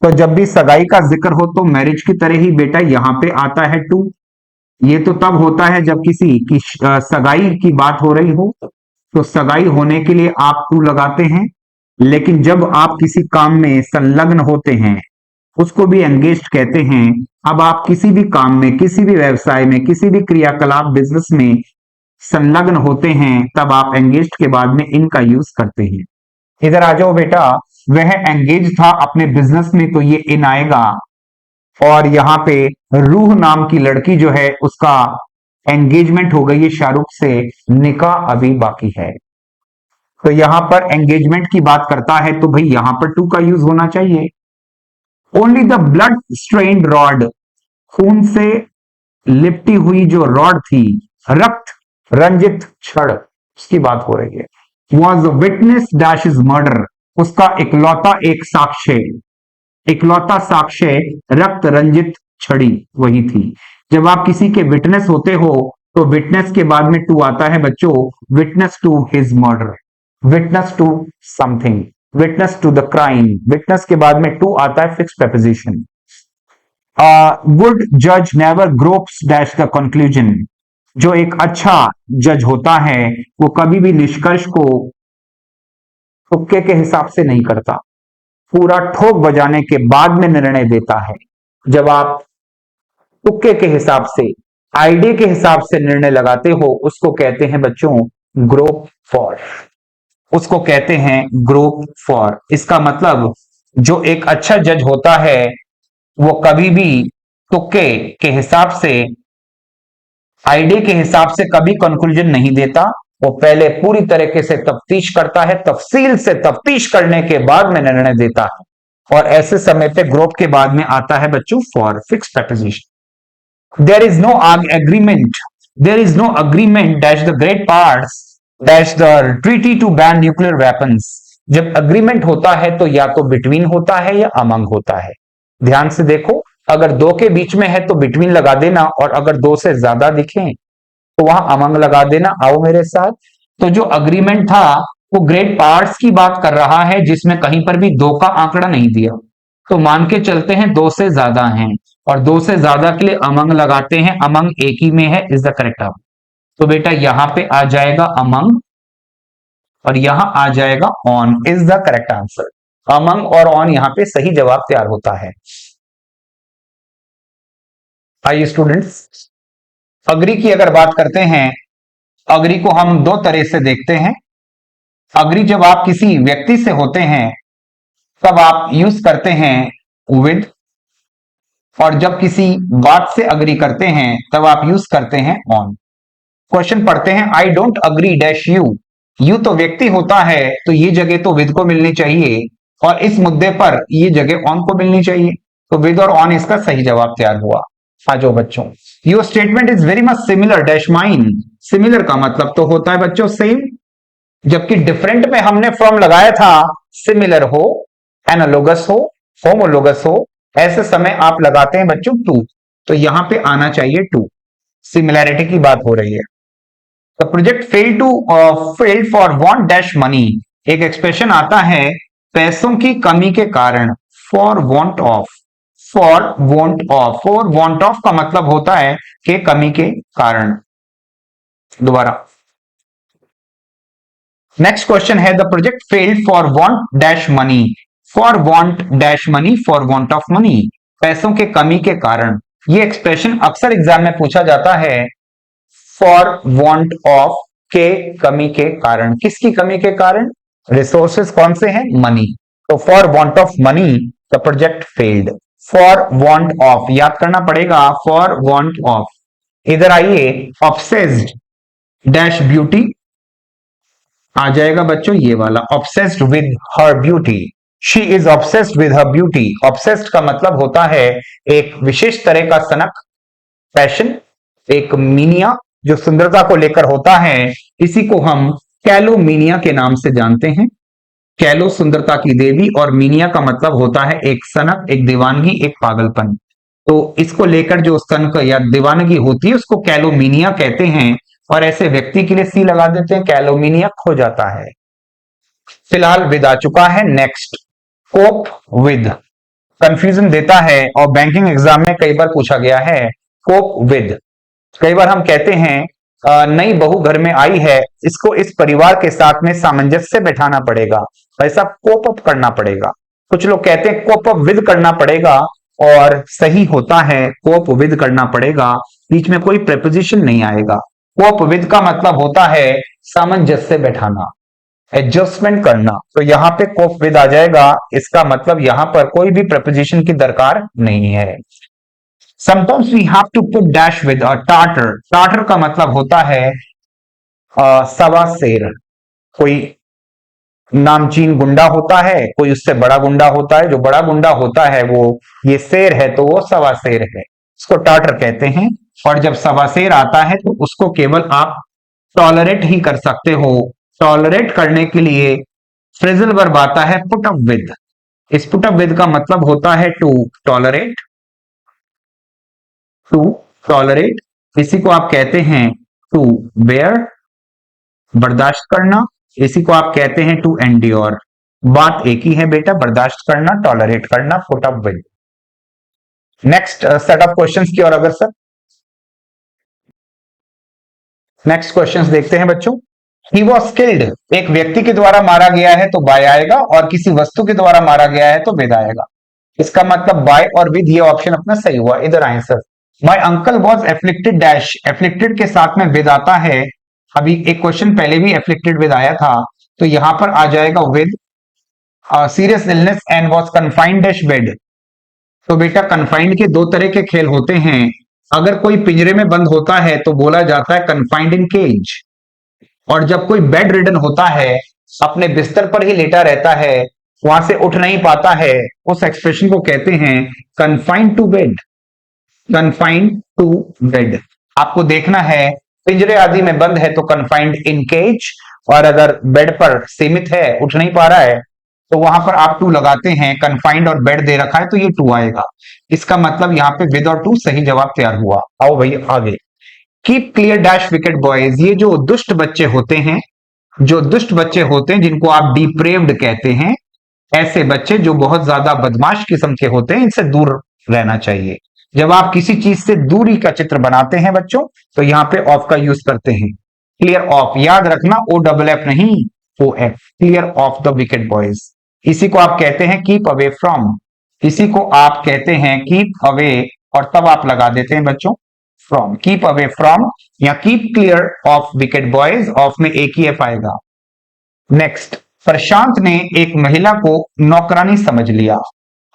S1: तो जब भी सगाई का जिक्र हो तो मैरिज की तरह ही बेटा यहां पे आता है टू। ये तो तब होता है जब किसी की सगाई की बात हो रही हो, तो सगाई होने के लिए आप टू लगाते हैं। लेकिन जब आप किसी काम में संलग्न होते हैं उसको भी एंगेज्ड कहते हैं। अब आप किसी भी काम में, किसी भी व्यवसाय में, किसी भी क्रियाकलाप बिजनेस में संलग्न होते हैं तब आप एंगेज्ड के बाद में इनका यूज करते हैं। इधर आ जाओ बेटा, वह एंगेज था अपने बिजनेस में तो ये इन आएगा। और यहाँ पे रूह नाम की लड़की जो है उसका एंगेजमेंट हो गई है शाहरुख से, निकाह अभी बाकी है। तो यहां पर एंगेजमेंट की बात करता है तो भाई यहां पर टू का यूज होना चाहिए। Only the blood strained rod, खून से लिपटी हुई जो रॉड थी, रक्त रंजित छड़, उसकी बात हो रही है। Was witness dash is murder, उसका इकलौता एक साक्ष्य, इकलौता साक्ष्य रक्त रंजित छड़ी वही थी। जब आप किसी के विटनेस होते हो तो विटनेस के बाद में टू आता है बच्चों, witness to his murder, witness to something, witness to the crime. Witness के बाद में टू आता है फिक्स प्रेपोजिशन। गुड जज never gropes dash the conclusion, जो एक अच्छा जज होता है वो कभी भी निष्कर्ष को तुक्के के हिसाब से नहीं करता, पूरा ठोक बजाने के बाद में निर्णय देता है। जब आप तुक्के के हिसाब से, आइडिया के हिसाब से निर्णय लगाते हो उसको कहते हैं बच्चों ग्रोप फॉर, उसको कहते हैं ग्रोप फॉर। इसका मतलब जो एक अच्छा जज होता है वो कभी भी तुक्के के हिसाब से, आइडिया के हिसाब से कभी कंक्लूजन नहीं देता। वो पहले पूरी तरीके से तफ्तीश करता है, तफसील से तफ्तीश करने के बाद में निर्णय देता है। और ऐसे समय पे ग्रुप के बाद में आता है बच्चों for, fix preposition. There is no agreement, there is no agreement dash the great parts dash the treaty to ban nuclear weapons. जब अग्रीमेंट होता है तो या तो बिटवीन होता है या अमंग होता है। ध्यान से देखो, अगर दो के बीच में है तो बिटवीन लगा देना, और अगर दो से ज्यादा दिखे तो वहां अमंग लगा देना। आओ मेरे साथ। तो जो अग्रीमेंट था वो ग्रेट पार्ट्स की बात कर रहा है जिसमें कहीं पर भी दो का आंकड़ा नहीं दिया, तो मान के चलते हैं दो से ज्यादा हैं, और दो से ज्यादा के लिए अमंग लगाते हैं। अमंग एक ही में है, इज द करेक्ट आंसर। तो बेटा यहां पे आ जाएगा अमंग और यहां आ जाएगा on, is the correct answer. Among और ऑन यहां पे सही जवाब तैयार होता है। आइए स्टूडेंट्स, अग्री की अगर बात करते हैं, अग्री को हम दो तरह से देखते हैं। अग्री जब आप किसी व्यक्ति से होते हैं तब आप यूज करते हैं विद, और जब किसी बात से अग्री करते हैं तब आप यूज करते हैं ऑन। क्वेश्चन पढ़ते हैं, I don't agree dash you, you तो व्यक्ति होता है तो ये जगह तो विद को मिलनी चाहिए, और इस मुद्दे पर ये जगह ऑन को मिलनी चाहिए। तो विद और ऑन इसका सही जवाब तैयार हुआ। आ जाओ बच्चों, your statement is very much similar dash mine. Similar का मतलब तो होता है बच्चों सेम, जबकि डिफरेंट में हमने फ्रॉम लगाया था। सिमिलर हो, एनालोगस हो, होमोलोगस हो, ऐसे समय आप लगाते हैं बच्चों टू, तो यहां पे आना चाहिए टू। सिमिलैरिटी की बात हो रही है। The project failed for want dash money, एक एक्सप्रेशन आता है पैसों की कमी के कारण, for want of, for want of. For want of का मतलब होता है कि कमी के कारण। दोबारा, नेक्स्ट क्वेश्चन है, the project failed for want dash money, for want dash money, for want of money, पैसों के कमी के कारण। ये एक्सप्रेशन अक्सर एग्जाम में पूछा जाता है, फॉर वांट ऑफ के कमी के कारण। किसकी कमी के कारण? रिसोर्सेस कौन से हैं? मनी। तो for want of money the project failed. For want of याद करना पड़ेगा, फॉर वांट ऑफ। इधर आइए, ऑब्सेस्ड डैश ब्यूटी आ जाएगा बच्चों ये वाला, obsessed with her beauty. She is obsessed with her beauty. Obsessed का मतलब होता है एक विशेष तरह का सनक, पैशन, एक मीनिया जो सुंदरता को लेकर होता है। इसी को हम कैलोमीनिया के नाम से जानते हैं। कैलो सुंदरता की देवी, और मीनिया का मतलब होता है एक सनक, एक दीवानगी, एक पागलपन। तो इसको लेकर जो स्तन या दीवानगी होती है उसको कैलोमीनिया कहते हैं, और ऐसे व्यक्ति के लिए सी लगा देते हैं, कैलोमीनिया हो जाता है। फिलहाल विद आ चुका है। नेक्स्ट, कोप विद कंफ्यूजन देता है और बैंकिंग एग्जाम में कई बार पूछा गया है। कोप विद, कई बार हम कहते हैं नई बहू घर में आई है, इसको इस परिवार के साथ में सामंजस्य से बैठाना पड़ेगा, ऐसा कोप अप करना पड़ेगा। कुछ लोग कहते हैं कोप अप विद करना पड़ेगा, और सही होता है कोप विद करना पड़ेगा, बीच में कोई प्रेपोजिशन नहीं आएगा। कोप विद का मतलब होता है सामंजस्य से बैठाना, एडजस्टमेंट करना, तो यहां पे कोप विद आ जाएगा। इसका मतलब यहां पर कोई भी प्रेपोजिशन की दरकार नहीं है। Sometimes we have to put dash with a tartar. Tartar का मतलब होता है सवा शेर। कोई नामचीन गुंडा होता है, कोई उससे बड़ा गुंडा होता है, जो बड़ा गुंडा होता है वो ये शेर है तो वो सवा शेर है, उसको टार्टर कहते हैं। और जब सवा शेर आता है तो उसको केवल आप टॉलरेट ही कर सकते हो। टॉलरेट करने के लिए फ्रेजल वर्ब आता है पुट अप विद। इस पुट अप विद का मतलब होता है टू टॉलरेट, टू टॉलरेट। इसी को आप कहते हैं टू बेयर, बर्दाश्त करना। इसी को आप कहते हैं टू एंड्योर। बात एक ही है बेटा, बर्दाश्त करना, टॉलरेट करना, put up with. Next set of questions की ओर अगर सर नेक्स्ट क्वेश्चंस देखते हैं बच्चों। ही वॉज किल्ड, एक व्यक्ति के द्वारा मारा गया है तो बाय आएगा, और किसी वस्तु के द्वारा मारा गया है तो विद आएगा। इसका मतलब बाय और विद, ये ऑप्शन अपना सही हुआ। इधर आए sir. My uncle was afflicted dash, afflicted के साथ में विद आता है। अभी एक क्वेश्चन पहले भी एफ्लिक्टेड विद आया था, तो यहां पर आ जाएगा with. Serious illness and was confined dash bed. तो बेटा कन्फाइंड के दो तरह के खेल होते हैं। अगर कोई पिंजरे में बंद होता है तो बोला जाता है कन्फाइंड इन केज, और जब कोई बेड रिडन होता है, अपने बिस्तर पर ही लेटा रहता है, वहां से उठ नहीं पाता है, उस एक्सप्रेशन को कहते हैं confined to bed. Confined to bed. आपको देखना है पिंजरे आदि में बंद है तो कन्फाइंड इन केज, और अगर बेड पर सीमित है, उठ नहीं पा रहा है, तो वहां पर आप टू लगाते हैं। कन्फाइंड और बेड दे रखा है तो ये टू आएगा। इसका मतलब यहाँ पे विद और टू सही जवाब तैयार हुआ। आओ भाई आगे। Keep clear dash wicket boys, ये जो दुष्ट बच्चे होते हैं, जो दुष्ट बच्चे होते हैं जिनको आप डिप्रेव्ड कहते हैं, ऐसे बच्चे जो बहुत ज्यादा बदमाश किस्म के होते हैं, इनसे दूर रहना चाहिए। जब आप किसी चीज से दूरी का चित्र बनाते हैं बच्चों, तो यहाँ पे ऑफ का यूज करते हैं। क्लियर ऑफ, याद रखना ओ डबल एफ नहीं, O F. Clear of the wicket boys. इसी को आप कहते हैं कीप अवे फ्रॉम। इसी को आप कहते हैं कीप अवे, और तब आप लगा देते हैं बच्चों फ्रॉम। कीप अवे फ्रॉम या keep clear of wicket boys, of में एक ही एफ आएगा। नेक्स्ट, प्रशांत ने एक महिला को नौकरानी समझ लिया।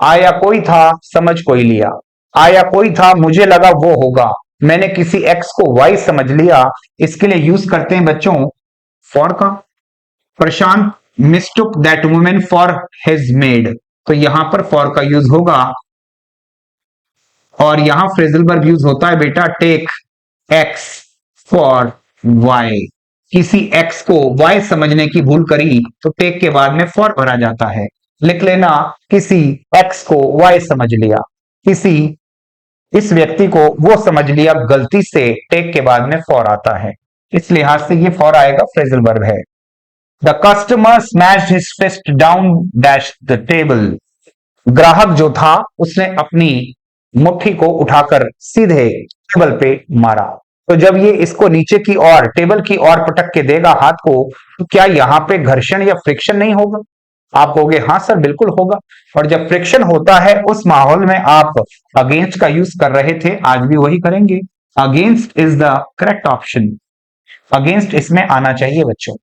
S1: आया कोई था, समझ कोई लिया। आया कोई था, मुझे लगा वो होगा, मैंने किसी एक्स को वाई समझ लिया। इसके लिए यूज करते हैं बच्चों फॉर का। Prashant mistook that women for his maid, तो यहां पर फॉर का यूज होगा। और यहां फ्रेजल वर्ब यूज होता है बेटा टेक एक्स फॉर वाई। किसी एक्स को वाई समझने की भूल करी तो टेक के बाद में फॉर भरा जाता है। लिख लेना, किसी एक्स को वाई समझ लिया, किसी इस व्यक्ति को वो समझ लिया गलती से, टेक के बाद में फॉर आता है, इस लिहाज से ये फॉर आएगा, फ्रेजल वर्ब है। The customer smashed his fist down dash the table. ग्राहक जो था उसने अपनी मुट्ठी को उठाकर सीधे टेबल पे मारा। तो जब ये इसको नीचे की ओर, टेबल की ओर पटक के देगा हाथ को, तो क्या यहां पे घर्षण या फ्रिक्शन नहीं होगा? आप कहोगे हाँ सर बिल्कुल होगा। और जब फ्रिक्शन होता है उस माहौल में आप अगेंस्ट का यूज कर रहे थे, आज भी वही करेंगे। Against is the correct option. Against इसमें आना चाहिए बच्चों।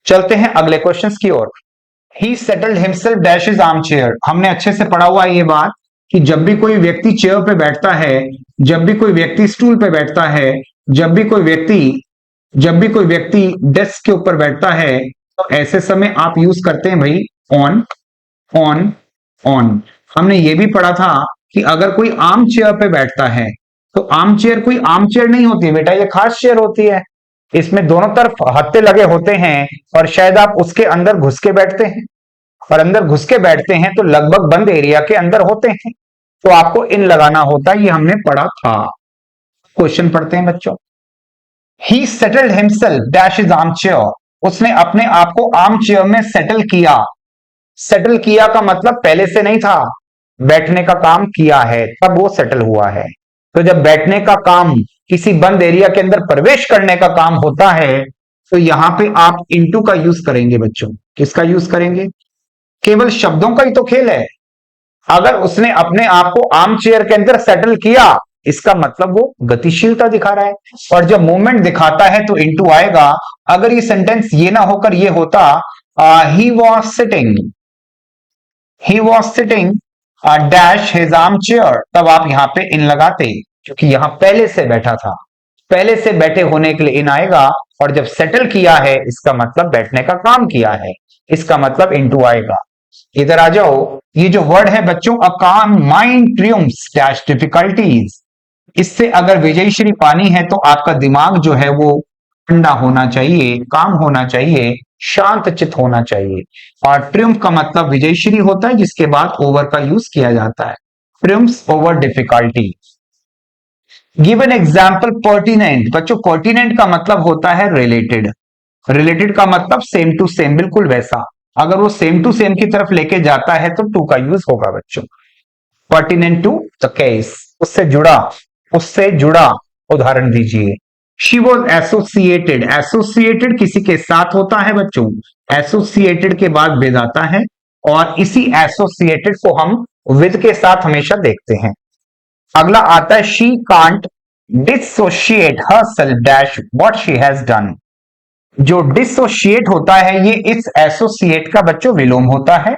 S1: चलते हैं अगले क्वेश्चंस की ओर। He settled himself dash is arm chair. हमने अच्छे से पढ़ा हुआ है ये बात कि जब भी कोई व्यक्ति चेयर पे बैठता है, जब भी कोई व्यक्ति स्टूल पे बैठता है, जब भी कोई व्यक्ति डेस्क के ऊपर बैठता है, तो ऐसे समय आप यूज करते हैं भाई ऑन ऑन ऑन। हमने ये भी पढ़ा था कि अगर कोई आर्म चेयर पे बैठता है तो आर्म चेयर कोई आर्म चेयर नहीं होती बेटा, ये खास चेयर होती है। इसमें दोनों तरफ हत्थे लगे होते हैं और शायद आप उसके अंदर घुस के बैठते हैं, और अंदर घुस के बैठते हैं तो लगभग बंद एरिया के अंदर होते हैं। तो आपको इन लगाना होता, ये हमने पढ़ा था। क्वेश्चन पढ़ते हैं बच्चों। ही settled himself dash is arm chair, उसने अपने आप को आर्म चेयर में सेटल किया। सेटल किया का मतलब पहले से नहीं था, बैठने का काम किया है तब वो सेटल हुआ है। तो जब बैठने का काम किसी बंद एरिया के अंदर प्रवेश करने का काम होता है तो यहां पे आप इनटू का यूज करेंगे बच्चों। किसका यूज करेंगे? केवल शब्दों का ही तो खेल है। अगर उसने अपने आप को आर्म चेयर के अंदर सेटल किया, इसका मतलब वो गतिशीलता दिखा रहा है, और जब मूवमेंट दिखाता है तो इनटू आएगा। अगर ये सेंटेंस ये ना होकर ये होता he was sitting, he was sitting dash his arm chair, तब आप यहां पे इन लगाते, क्योंकि यहां पहले से बैठा था। पहले से बैठे होने के लिए इन आएगा, और जब सेटल किया है इसका मतलब बैठने का काम किया है, इसका मतलब इनटू आएगा। इधर आ जाओ, ये जो वर्ड है बच्चों, अ काम माइंड ट्रियम्फ्स डैश डिफिकल्टीज, इससे अगर विजयी श्री पानी है तो आपका दिमाग जो है वो ठंडा होना चाहिए, काम होना चाहिए, शांत चित होना चाहिए। और ट्रियम्फ का मतलब विजयी श्री होता है, जिसके बाद ओवर का यूज किया जाता है। Triumphs over difficulty. Give an example pertinent, बच्चों पर्टिनेंट का मतलब होता है रिलेटेड। रिलेटेड का मतलब सेम टू सेम, बिल्कुल वैसा। अगर वो सेम टू सेम की तरफ लेके जाता है तो टू का यूज होगा बच्चों। पर्टिनेंट टू द केस, उससे जुड़ा, उससे जुड़ा। उदाहरण दीजिए। शी वॉज एसोसिएटेड, एसोसिएटेड किसी के साथ होता है बच्चों, एसोसिएटेड के बाद विद आता है, और इसी एसोसिएटेड को हम विद के साथ हमेशा देखते हैं। अगला आता है she can't dissociate herself dash what she has done. जो डिसोशिएट होता है ये इस एसोसिएट का बच्चों विलोम होता है,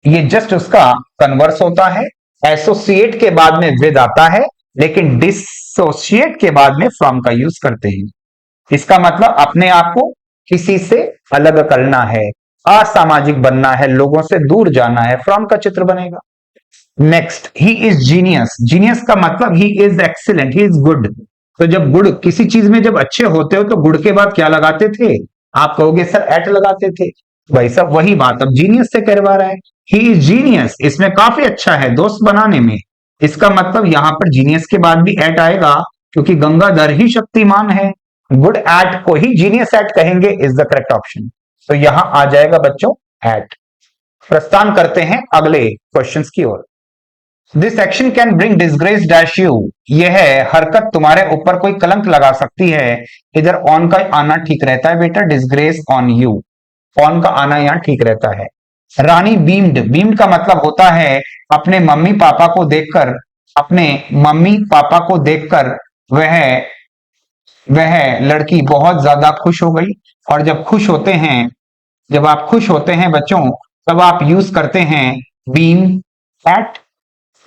S1: ये जस्ट उसका कन्वर्स होता है। एसोसिएट के बाद में विद आता है, लेकिन डिसोशिएट के बाद में फ्रॉम का यूज करते हैं। इसका मतलब अपने आप को किसी से अलग करना है, असामाजिक बनना है, लोगों से दूर जाना है, फ्रॉम का चित्र बनेगा। Next, he is genius, genius का मतलब he is excellent, he is good. तो जब गुड किसी चीज में जब अच्छे होते हो तो गुड के बाद क्या लगाते थे? आप कहोगे सर एट लगाते थे, भाई साहब वही बात अब जीनियस से करवा रहा है। ही इज जीनियस, इसमें काफी अच्छा है दोस्त बनाने में, इसका मतलब यहां पर जीनियस के बाद भी एट आएगा, क्योंकि गंगाधर ही शक्तिमान है। गुड एट को ही जीनियस एट कहेंगे, इज द करेक्ट ऑप्शन। तो यहां आ जाएगा बच्चों एट। प्रस्थान करते हैं अगले क्वेश्चंस की ओर। This action can bring disgrace dash you, यह हरकत तुम्हारे ऊपर कोई कलंक लगा सकती है। इधर ऑन का आना ठीक रहता है बेटा, डिसग्रेस ऑन यू, ऑन का आना यहां ठीक रहता है। रानी बीम्ड, बीम्ड का मतलब होता है अपने मम्मी पापा को देखकर, अपने मम्मी पापा को देखकर वह वह लड़की बहुत ज्यादा खुश हो गई। और जब खुश होते हैं, जब आप खुश होते हैं बच्चों, तब आप यूज करते हैं beam at,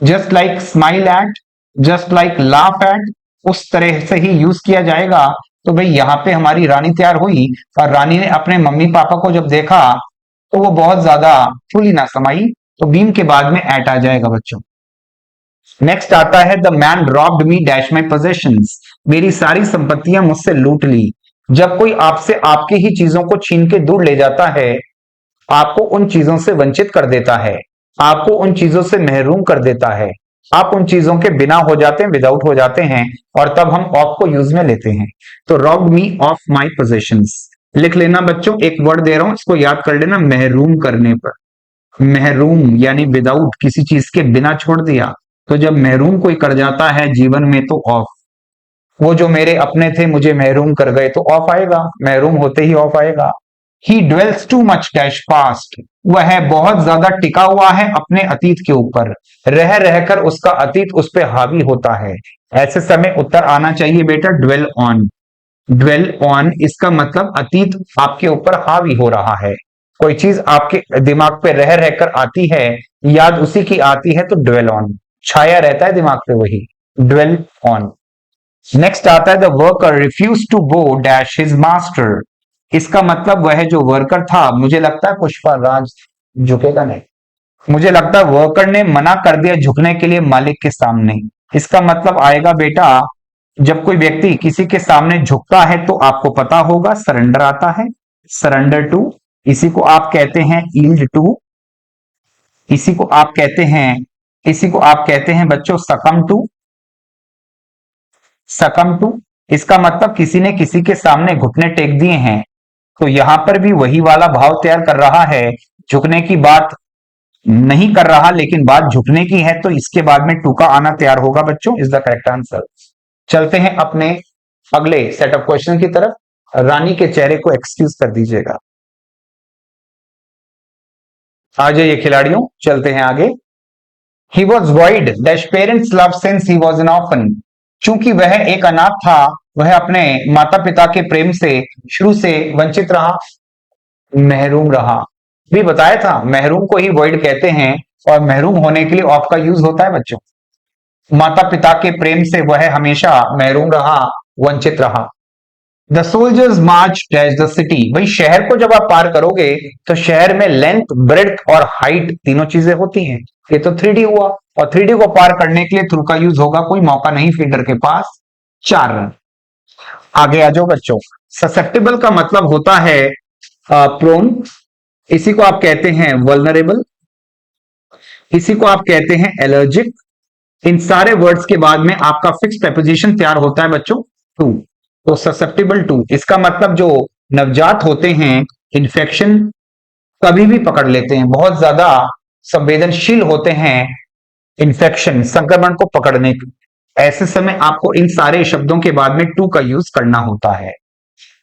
S1: just like smile at, just like laugh at, उस तरह से ही यूज किया जाएगा। तो भाई यहां पे हमारी रानी तैयार हुई, और रानी ने अपने मम्मी पापा को जब देखा तो वो बहुत ज्यादा फूली ना समाई, तो बीम के बाद में एट आ जाएगा बच्चों। नेक्स्ट आता है the man robbed me dash my possessions, मेरी सारी संपत्तियां मुझसे लूट ली। जब कोई आपसे आपकी ही चीजों को छीन के दूर ले जाता है, आपको उन चीजों से वंचित कर देता है, आपको उन चीजों से महरूम कर देता है, आप उन चीजों के बिना हो जाते हैं, विदाउट हो जाते हैं, और तब हम ऑफ को यूज में लेते हैं। तो robbed me of my possessions लिख लेना बच्चों, एक वर्ड दे रहा हूं इसको याद कर लेना, महरूम करने पर। महरूम यानी विदाउट, किसी चीज के बिना छोड़ दिया। तो जब महरूम कोई कर जाता है जीवन में तो ऑफ। वो जो मेरे अपने थे मुझे महरूम कर गए तो ऑफ आएगा, महरूम होते ही ऑफ आएगा। He dwells too much dash past, वह बहुत ज्यादा टिका हुआ है अपने अतीत के ऊपर, रह रहकर उसका अतीत उस पर हावी होता है। ऐसे समय उत्तर आना चाहिए बेटा ड्वेल ऑन। ड्वेल ऑन इसका मतलब अतीत आपके ऊपर हावी हो रहा है, कोई चीज आपके दिमाग पे रह रहकर आती है, याद उसी की आती है, तो ड्वेल ऑन, छाया रहता है दिमाग पे वही, ड्वेल ऑन। नेक्स्ट आता है the worker refuse to go dash his master, इसका मतलब वह जो वर्कर था, मुझे लगता है पुष्पा राज झुकेगा नहीं, मुझे लगता है वर्कर ने मना कर दिया झुकने के लिए मालिक के सामने। इसका मतलब आएगा बेटा जब कोई व्यक्ति किसी के सामने झुकता है तो आपको पता होगा सरेंडर आता है, सरेंडर टू, इसी को आप कहते हैं यील्ड टू, इसी को आप कहते हैं इसी को आप कहते हैं बच्चों सकम टू। सकम टू इसका मतलब किसी ने किसी के सामने घुटने टेक दिए हैं, तो यहां पर भी वही वाला भाव तैयार कर रहा है, झुकने की बात नहीं कर रहा लेकिन बात झुकने की है, तो इसके बाद में टू का आना तैयार होगा बच्चों, इज द करेक्ट आंसर। चलते हैं अपने अगले सेट ऑफ क्वेश्चन की तरफ। रानी के चेहरे को एक्सक्यूज कर दीजिएगा। आ जाइए खिलाड़ियों, चलते हैं आगे। He was void dash parents love since he was an orphan. चूंकि वह एक अनाथ था, वह अपने माता पिता के प्रेम से शुरू से वंचित रहा, महरूम रहा। भी बताया था महरूम को ही वॉइड कहते हैं, और महरूम होने के लिए ऑफ का यूज होता है बच्चों। माता पिता के प्रेम से वह हमेशा महरूम रहा, वंचित रहा। The soldiers March dash the city. भाई शहर को जब आप पार करोगे तो शहर में लेंथ, ब्रेड्थ और हाइट तीनों चीजें होती हैं। ये तो 3D हुआ, और 3D को पार करने के लिए थ्रू का यूज होगा, कोई मौका नहीं फील्डर के पास। 4 रन। आगे आ जाओ बच्चों। ससेप्टेबल का मतलब होता है प्रोन, इसी को आप कहते हैं वल्नरेबल, इसी को आप कहते हैं एलर्जिक। इन सारे वर्ड्स के बाद में आपका फिक्स प्रेपोजिशन तैयार होता है बच्चों टू। तो ससेप्टेबल टू इसका मतलब जो नवजात होते हैं इन्फेक्शन कभी भी पकड़ लेते हैं, बहुत ज्यादा संवेदनशील होते हैं इन्फेक्शन संक्रमण को पकड़ने की। ऐसे समय आपको इन सारे शब्दों के बाद में टू का यूज करना होता है।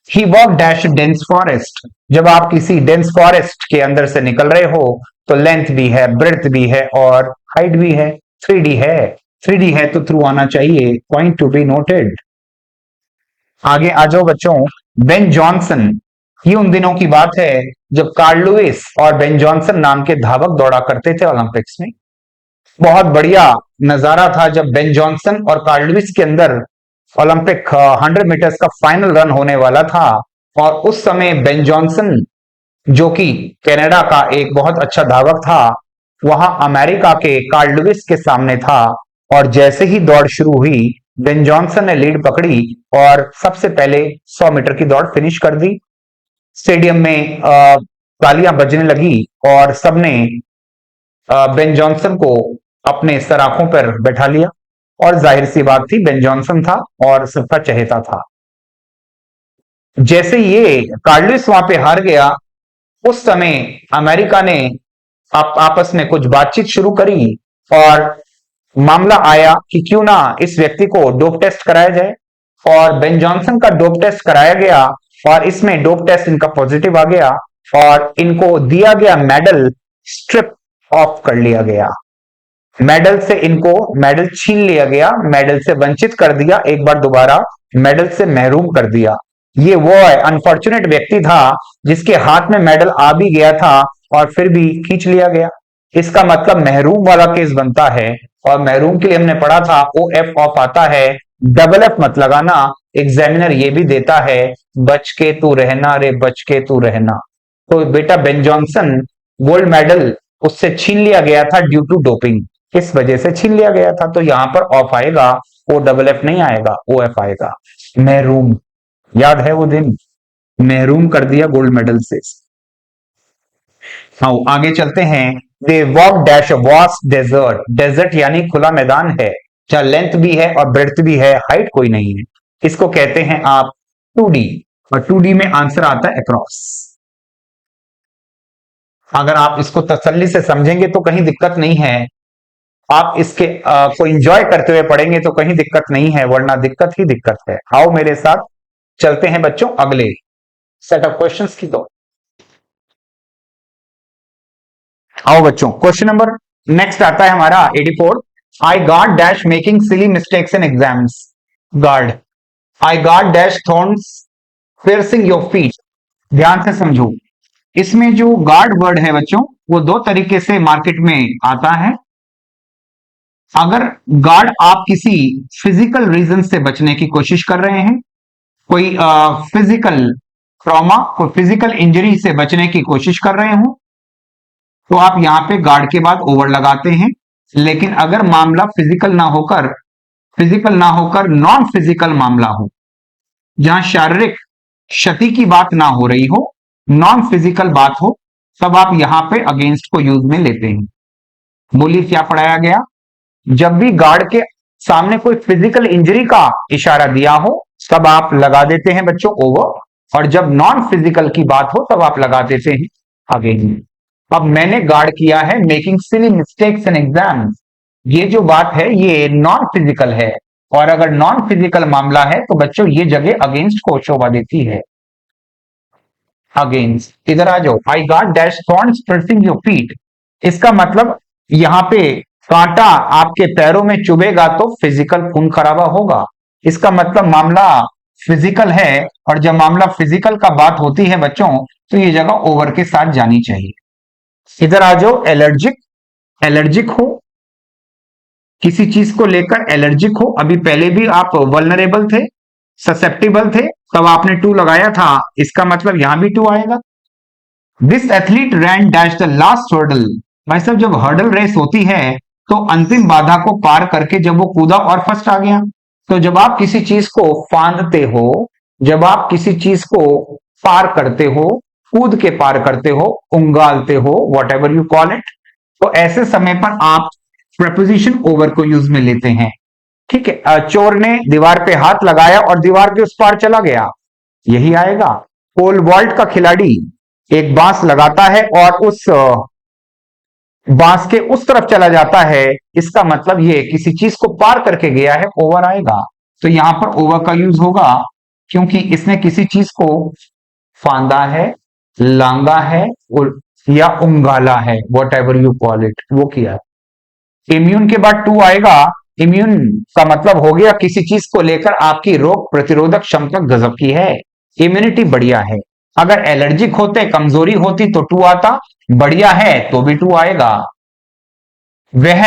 S1: ही वॉक डैश डेंस फॉरेस्ट। जब आप किसी डेंस फॉरेस्ट के अंदर से निकल रहे हो तो लेंथ भी है, ब्रेड्थ भी है और हाइट भी है। 3D है, 3D है तो थ्रू आना चाहिए, पॉइंट टू बी नोटेड। आगे आ जाओ बच्चों। बेन जॉनसन, ये उन दिनों की बात है जब कार्ल लुइस और बेन जॉनसन नाम के धावक दौड़ा करते थे ओलंपिक्स में। बहुत बढ़िया नजारा था जब बेन जॉनसन और कार्ल लुइस के अंदर ओलंपिक 100 मीटर्स का फाइनल रन होने वाला था, और उस समय बेन जॉनसन जो कि कनाडा का एक बहुत अच्छा धावक था, वहां अमेरिका के कार्ल लुइस के सामने था, और जैसे ही दौड़ शुरू हुई बेन जॉनसन ने लीड पकड़ी और सबसे पहले 100 मीटर की दौड़ फिनिश कर दी। स्टेडियम में तालियां बजने लगी और सबने बेन जॉनसन को अपने सराखों पर बैठा लिया, और जाहिर सी बात थी बेन जॉनसन था और सबका चहेता था। जैसे ये कार्ल लुइस वहां पे हार गया, उस समय अमेरिका ने आपस में कुछ बातचीत शुरू करी, और मामला आया कि क्यों ना इस व्यक्ति को डोप टेस्ट कराया जाए, और बेन जॉनसन का डोप टेस्ट कराया गया, और इसमें डोप टेस्ट इनका पॉजिटिव आ गया, और इनको दिया गया मेडल स्ट्रिप ऑफ कर लिया गया। मेडल से इनको मेडल छीन लिया गया, मेडल से वंचित कर दिया, एक बार दोबारा मेडल से महरूम कर दिया। ये वो अनफॉर्चुनेट व्यक्ति था जिसके हाथ में मेडल आ भी गया था और फिर भी खींच लिया गया। इसका मतलब महरूम वाला केस बनता है, और महरूम के लिए हमने पढ़ा था OF ऑफ आता है, डबल F मत लगाना, एग्जामिनर ये भी देता है बच के तू रहना रे, बच के तू रहना। तो बेटा बेन जॉनसन गोल्ड मेडल उससे छीन लिया गया था ड्यू टू डोपिंग, इस वजह से छीन लिया गया था, तो यहां पर ऑफ आएगा, OFF नहीं आएगा, OF आएगा। महरूम, याद है वो दिन, महरूम कर दिया गोल्ड मेडल से। हाँ आगे चलते हैं। They walk dash vast desert. Desert यानी खुला मैदान है जहां लेंथ भी है और ब्रेड्थ भी है, हाइट कोई नहीं है। इसको कहते हैं आप 2D, और 2D में आंसर आता है अक्रॉस। अगर आप इसको तसल्ली से समझेंगे तो कहीं दिक्कत नहीं है, आप इसके को एंजॉय करते हुए पढ़ेंगे तो कहीं दिक्कत नहीं है, वरना दिक्कत ही दिक्कत है। आओ मेरे साथ चलते हैं बच्चों अगले सेट ऑफ क्वेश्चंस की दो। आओ बच्चों, क्वेश्चन नंबर नेक्स्ट आता है हमारा 84। I guard dash making silly mistakes in exams. Guard, I guard dash thorns piercing your feet. ध्यान से समझो, इसमें जो गार्ड वर्ड है बच्चों वो दो तरीके से मार्केट में आता है। अगर गार्ड आप किसी फिजिकल रीजन से बचने की कोशिश कर रहे हैं, कोई फिजिकल ट्रॉमा, कोई फिजिकल इंजरी से बचने की कोशिश कर रहे हो, तो आप यहां पे गार्ड के बाद ओवर लगाते हैं। लेकिन अगर मामला फिजिकल ना होकर नॉन फिजिकल मामला हो, जहां शारीरिक क्षति की बात ना हो रही हो, नॉन फिजिकल बात हो, तब आप यहां पे अगेंस्ट को यूज में लेते हैं। बोलिए क्या पढ़ाया गया? जब भी गार्ड के सामने कोई फिजिकल इंजरी का इशारा दिया हो तब आप लगा देते हैं बच्चों ओवर, और जब नॉन फिजिकल की बात हो तब आप लगा देते हैं अगेन। अब मैंने गार्ड किया है making silly mistakes in exam, ये जो बात है ये नॉन फिजिकल है, और अगर नॉन फिजिकल मामला है तो बच्चों ये जगह अगेंस्ट को शोभा देती है। अगेंस्ट, इधर आ जाओ। I got dash thorns pressing your feet, इसका मतलब यहां पे कांटा आपके पैरों में चुभेगा तो फिजिकल खून खराबा होगा, इसका मतलब मामला फिजिकल है, और जब मामला फिजिकल का बात होती है बच्चों तो ये जगह ओवर के साथ जानी चाहिए। इधर आ जाओ। एलर्जिक, एलर्जिक हो, किसी चीज को लेकर एलर्जिक हो, अभी पहले भी आप वल्नरेबल थे, ससेप्टिबल थे, तब आपने टू लगाया था, इसका मतलब यहां भी टू आएगा। This athlete ran dash the last hurdle, भाई साहब जब हर्डल रेस होती है तो अंतिम बाधा को पार करके जब वो कूदा और फर्स्ट आ गया, तो जब आप किसी चीज को फांदते हो, जब आप किसी चीज को पार करते हो, कूद के पार करते हो, उंगालते हो, what ever you call it, तो ऐसे समय पर आप प्रपोजिशन ओवर को यूज में लेते हैं। ठीक है, चोर ने दीवार पे हाथ लगाया और दीवार के उस पार चला गया, यही आएगा। पोल वॉल्ट का खिलाड़ी एक बांस लगाता है और उस बांस के उस तरफ चला जाता है, इसका मतलब ये किसी चीज को पार करके गया है, ओवर आएगा। तो यहां पर ओवर का यूज होगा क्योंकि इसने किसी चीज को फांदा है, लांगा है या उंगाला है, what ever you call it, वो किया। इम्यून के बाद टू आएगा। इम्यून का मतलब हो गया किसी चीज को लेकर आपकी रोग प्रतिरोधक क्षमता गजब की है, इम्यूनिटी बढ़िया है। अगर एलर्जिक होते, कमजोरी होती तो टू आता, बढ़िया है तो भी टू आएगा। वह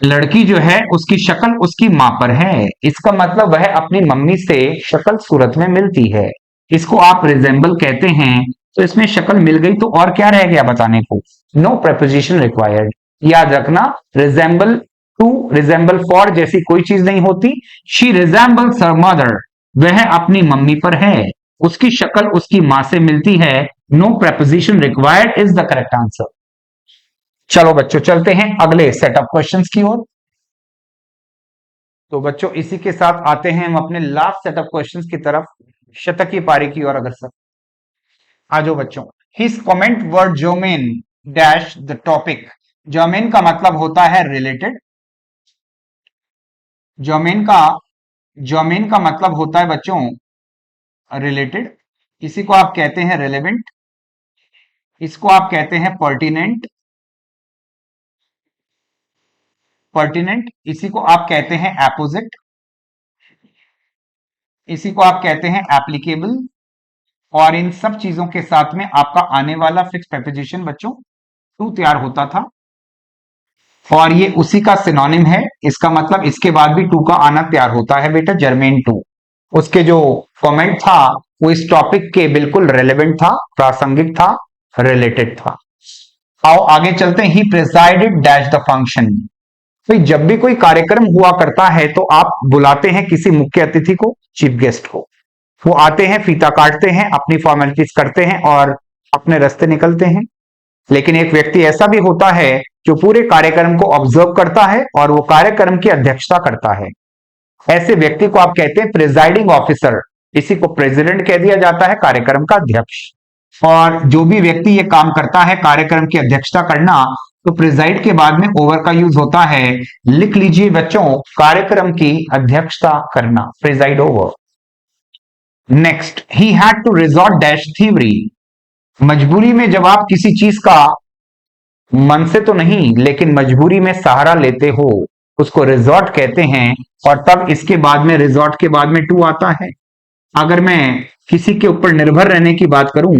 S1: लड़की जो है उसकी शक्ल उसकी मां पर है, इसका मतलब वह अपनी मम्मी से शक्ल सूरत में मिलती है, इसको आप रिजेंबल कहते हैं। तो इसमें शक्ल मिल गई तो और क्या रह गया बताने को, नो प्रपोजिशन रिक्वायर्ड। याद रखना, रिजेंबल टू, रिजेंबल फॉर जैसी कोई चीज नहीं होती। शी रिजेंबल्स हर मदर, वह अपनी मम्मी पर है, उसकी शक्ल उसकी मां से मिलती है, no preposition required is the correct answer. चलो बच्चों चलते हैं अगले सेट ऑफ क्वेश्चंस की ओर। तो बच्चों इसी के साथ आते हैं हम अपने लास्ट सेट ऑफ क्वेश्चंस की तरफ, शतक की पारी की ओर। अगर आ जाओ बच्चों। His comment were germane dash the topic, germane का मतलब होता है रिलेटेड, जोमेन का मतलब होता है बच्चों रिलेटेड, इसी को आप कहते हैं रेलेवेंट, इसको आप कहते हैं पर्टिनेंट, पर्टिनेंट इसी को आप कहते हैं एपोजिट, इसी को आप कहते हैं एप्लीकेबल, और इन सब चीजों के साथ में आपका आने वाला फिक्स प्रेपोजिशन बच्चों टू तैयार होता था, और ये उसी का सिनोनिम है, इसका मतलब इसके बाद भी टू का आना तैयार होता है बेटा, जर्मेन टू। उसके जो कमेंट था वो इस टॉपिक के बिल्कुल रेलेवेंट था, प्रासंगिक था, रिलेटेड था। आओ आगे चलते हैं। ही प्रिसाइडेड डैश द फंक्शन, तो जब भी कोई कार्यक्रम हुआ करता है तो आप बुलाते हैं किसी मुख्य अतिथि को, चीफ गेस्ट को, वो आते हैं, फीता काटते हैं, अपनी फॉर्मेलिटीज करते हैं और अपने रास्ते निकलते हैं। लेकिन एक व्यक्ति ऐसा भी होता है जो पूरे कार्यक्रम को ऑब्जर्व करता है और वो कार्यक्रम की अध्यक्षता करता है, ऐसे व्यक्ति को आप कहते हैं प्रिजाइडिंग ऑफिसर, इसी को प्रेसिडेंट कह दिया जाता है, कार्यक्रम का अध्यक्ष। और जो भी व्यक्ति ये काम करता है कार्यक्रम की अध्यक्षता करना, तो प्रिजाइड के बाद में ओवर का यूज होता है, लिख लीजिए बच्चों, कार्यक्रम की अध्यक्षता करना, preside over. Next, he had to resort dash thievery, मजबूरी में जब आप किसी चीज का मन से तो नहीं लेकिन मजबूरी में सहारा लेते हो, उसको रिजॉर्ट कहते हैं, और तब इसके बाद में रिजॉर्ट के बाद में टू आता है। अगर मैं किसी के ऊपर निर्भर रहने की बात करूं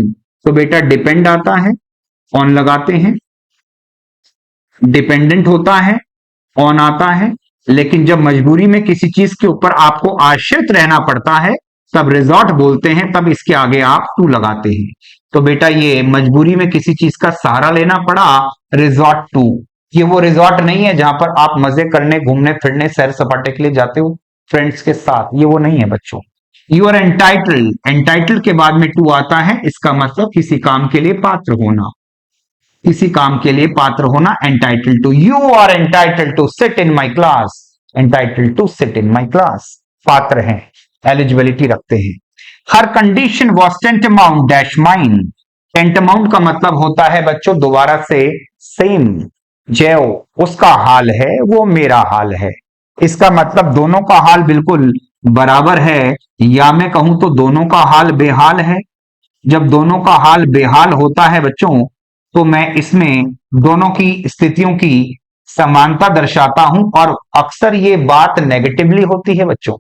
S1: तो बेटा डिपेंड आता है, ऑन लगाते हैं, डिपेंडेंट होता है, ऑन आता है। लेकिन जब मजबूरी में किसी चीज के ऊपर आपको आश्रित रहना पड़ता है तब रिजॉर्ट बोलते हैं, तब इसके आगे आप टू लगाते हैं। तो बेटा ये मजबूरी में किसी चीज का सहारा लेना पड़ा, रिजॉर्ट टू। ये वो रिजॉर्ट नहीं है जहां पर आप मजे करने, घूमने फिरने, सैर सपाटे के लिए जाते हो फ्रेंड्स के साथ, ये वो नहीं है बच्चों। यू आर एंटाइटल्ड, एंटाइटल्ड के बाद में टू आता है, इसका मतलब किसी काम के लिए पात्र होना। किसी काम के लिए पात्र होना, entitled to, you are entitled to sit in my class, entitled to sit in my class, पात्र हैं, एलिजिबिलिटी रखते हैं। हर condition was tantamount dash mine, tantamount का मतलब होता है बच्चों दोबारा से सेम, जो उसका हाल है वो मेरा हाल है, इसका मतलब दोनों का हाल बिल्कुल बराबर है, या मैं कहूं तो दोनों का हाल बेहाल है। जब दोनों का हाल बेहाल होता है बच्चों, तो मैं इसमें दोनों की स्थितियों की समानता दर्शाता हूं, और अक्सर ये बात नेगेटिवली होती है बच्चों,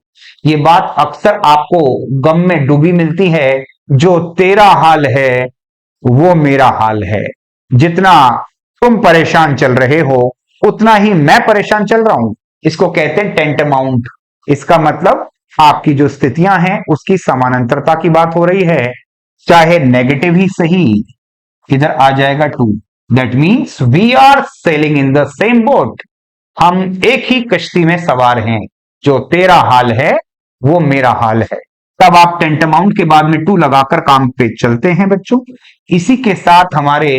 S1: ये बात अक्सर आपको गम में डूबी मिलती है, जो तेरा हाल है वो मेरा हाल है, जितना तुम परेशान चल रहे हो उतना ही मैं परेशान चल रहा हूं, इसको कहते हैं टेंटमाउंट। इसका मतलब आपकी जो स्थितियां हैं उसकी समानांतरता की बात हो रही है, चाहे नेगेटिव ही सही, इधर आ जाएगा to, that means we are sailing in the same boat, हम एक ही कश्ती में सवार हैं, जो तेरा हाल है वो मेरा हाल है। तब आप टेंटमाउंट के बाद में टू लगाकर काम पे चलते हैं बच्चों। इसी के साथ हमारे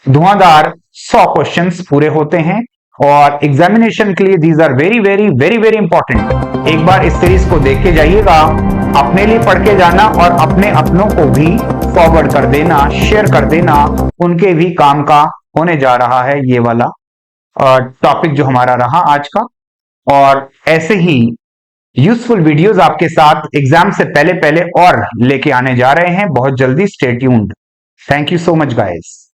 S1: धुआंधार 100 क्वेश्चंस पूरे होते हैं, और एग्जामिनेशन के लिए these are very very very very important. एक बार इस सीरीज को देख के जाइएगा, अपने लिए पढ़ के जाना और अपने अपनों को भी फॉरवर्ड कर देना, शेयर कर देना, उनके भी काम का होने जा रहा है ये वाला टॉपिक जो हमारा रहा आज का। और ऐसे ही यूजफुल वीडियोस आपके साथ एग्जाम से पहले पहले और लेके आने जा रहे हैं बहुत जल्दी। Stay tuned. Thank you so much guys.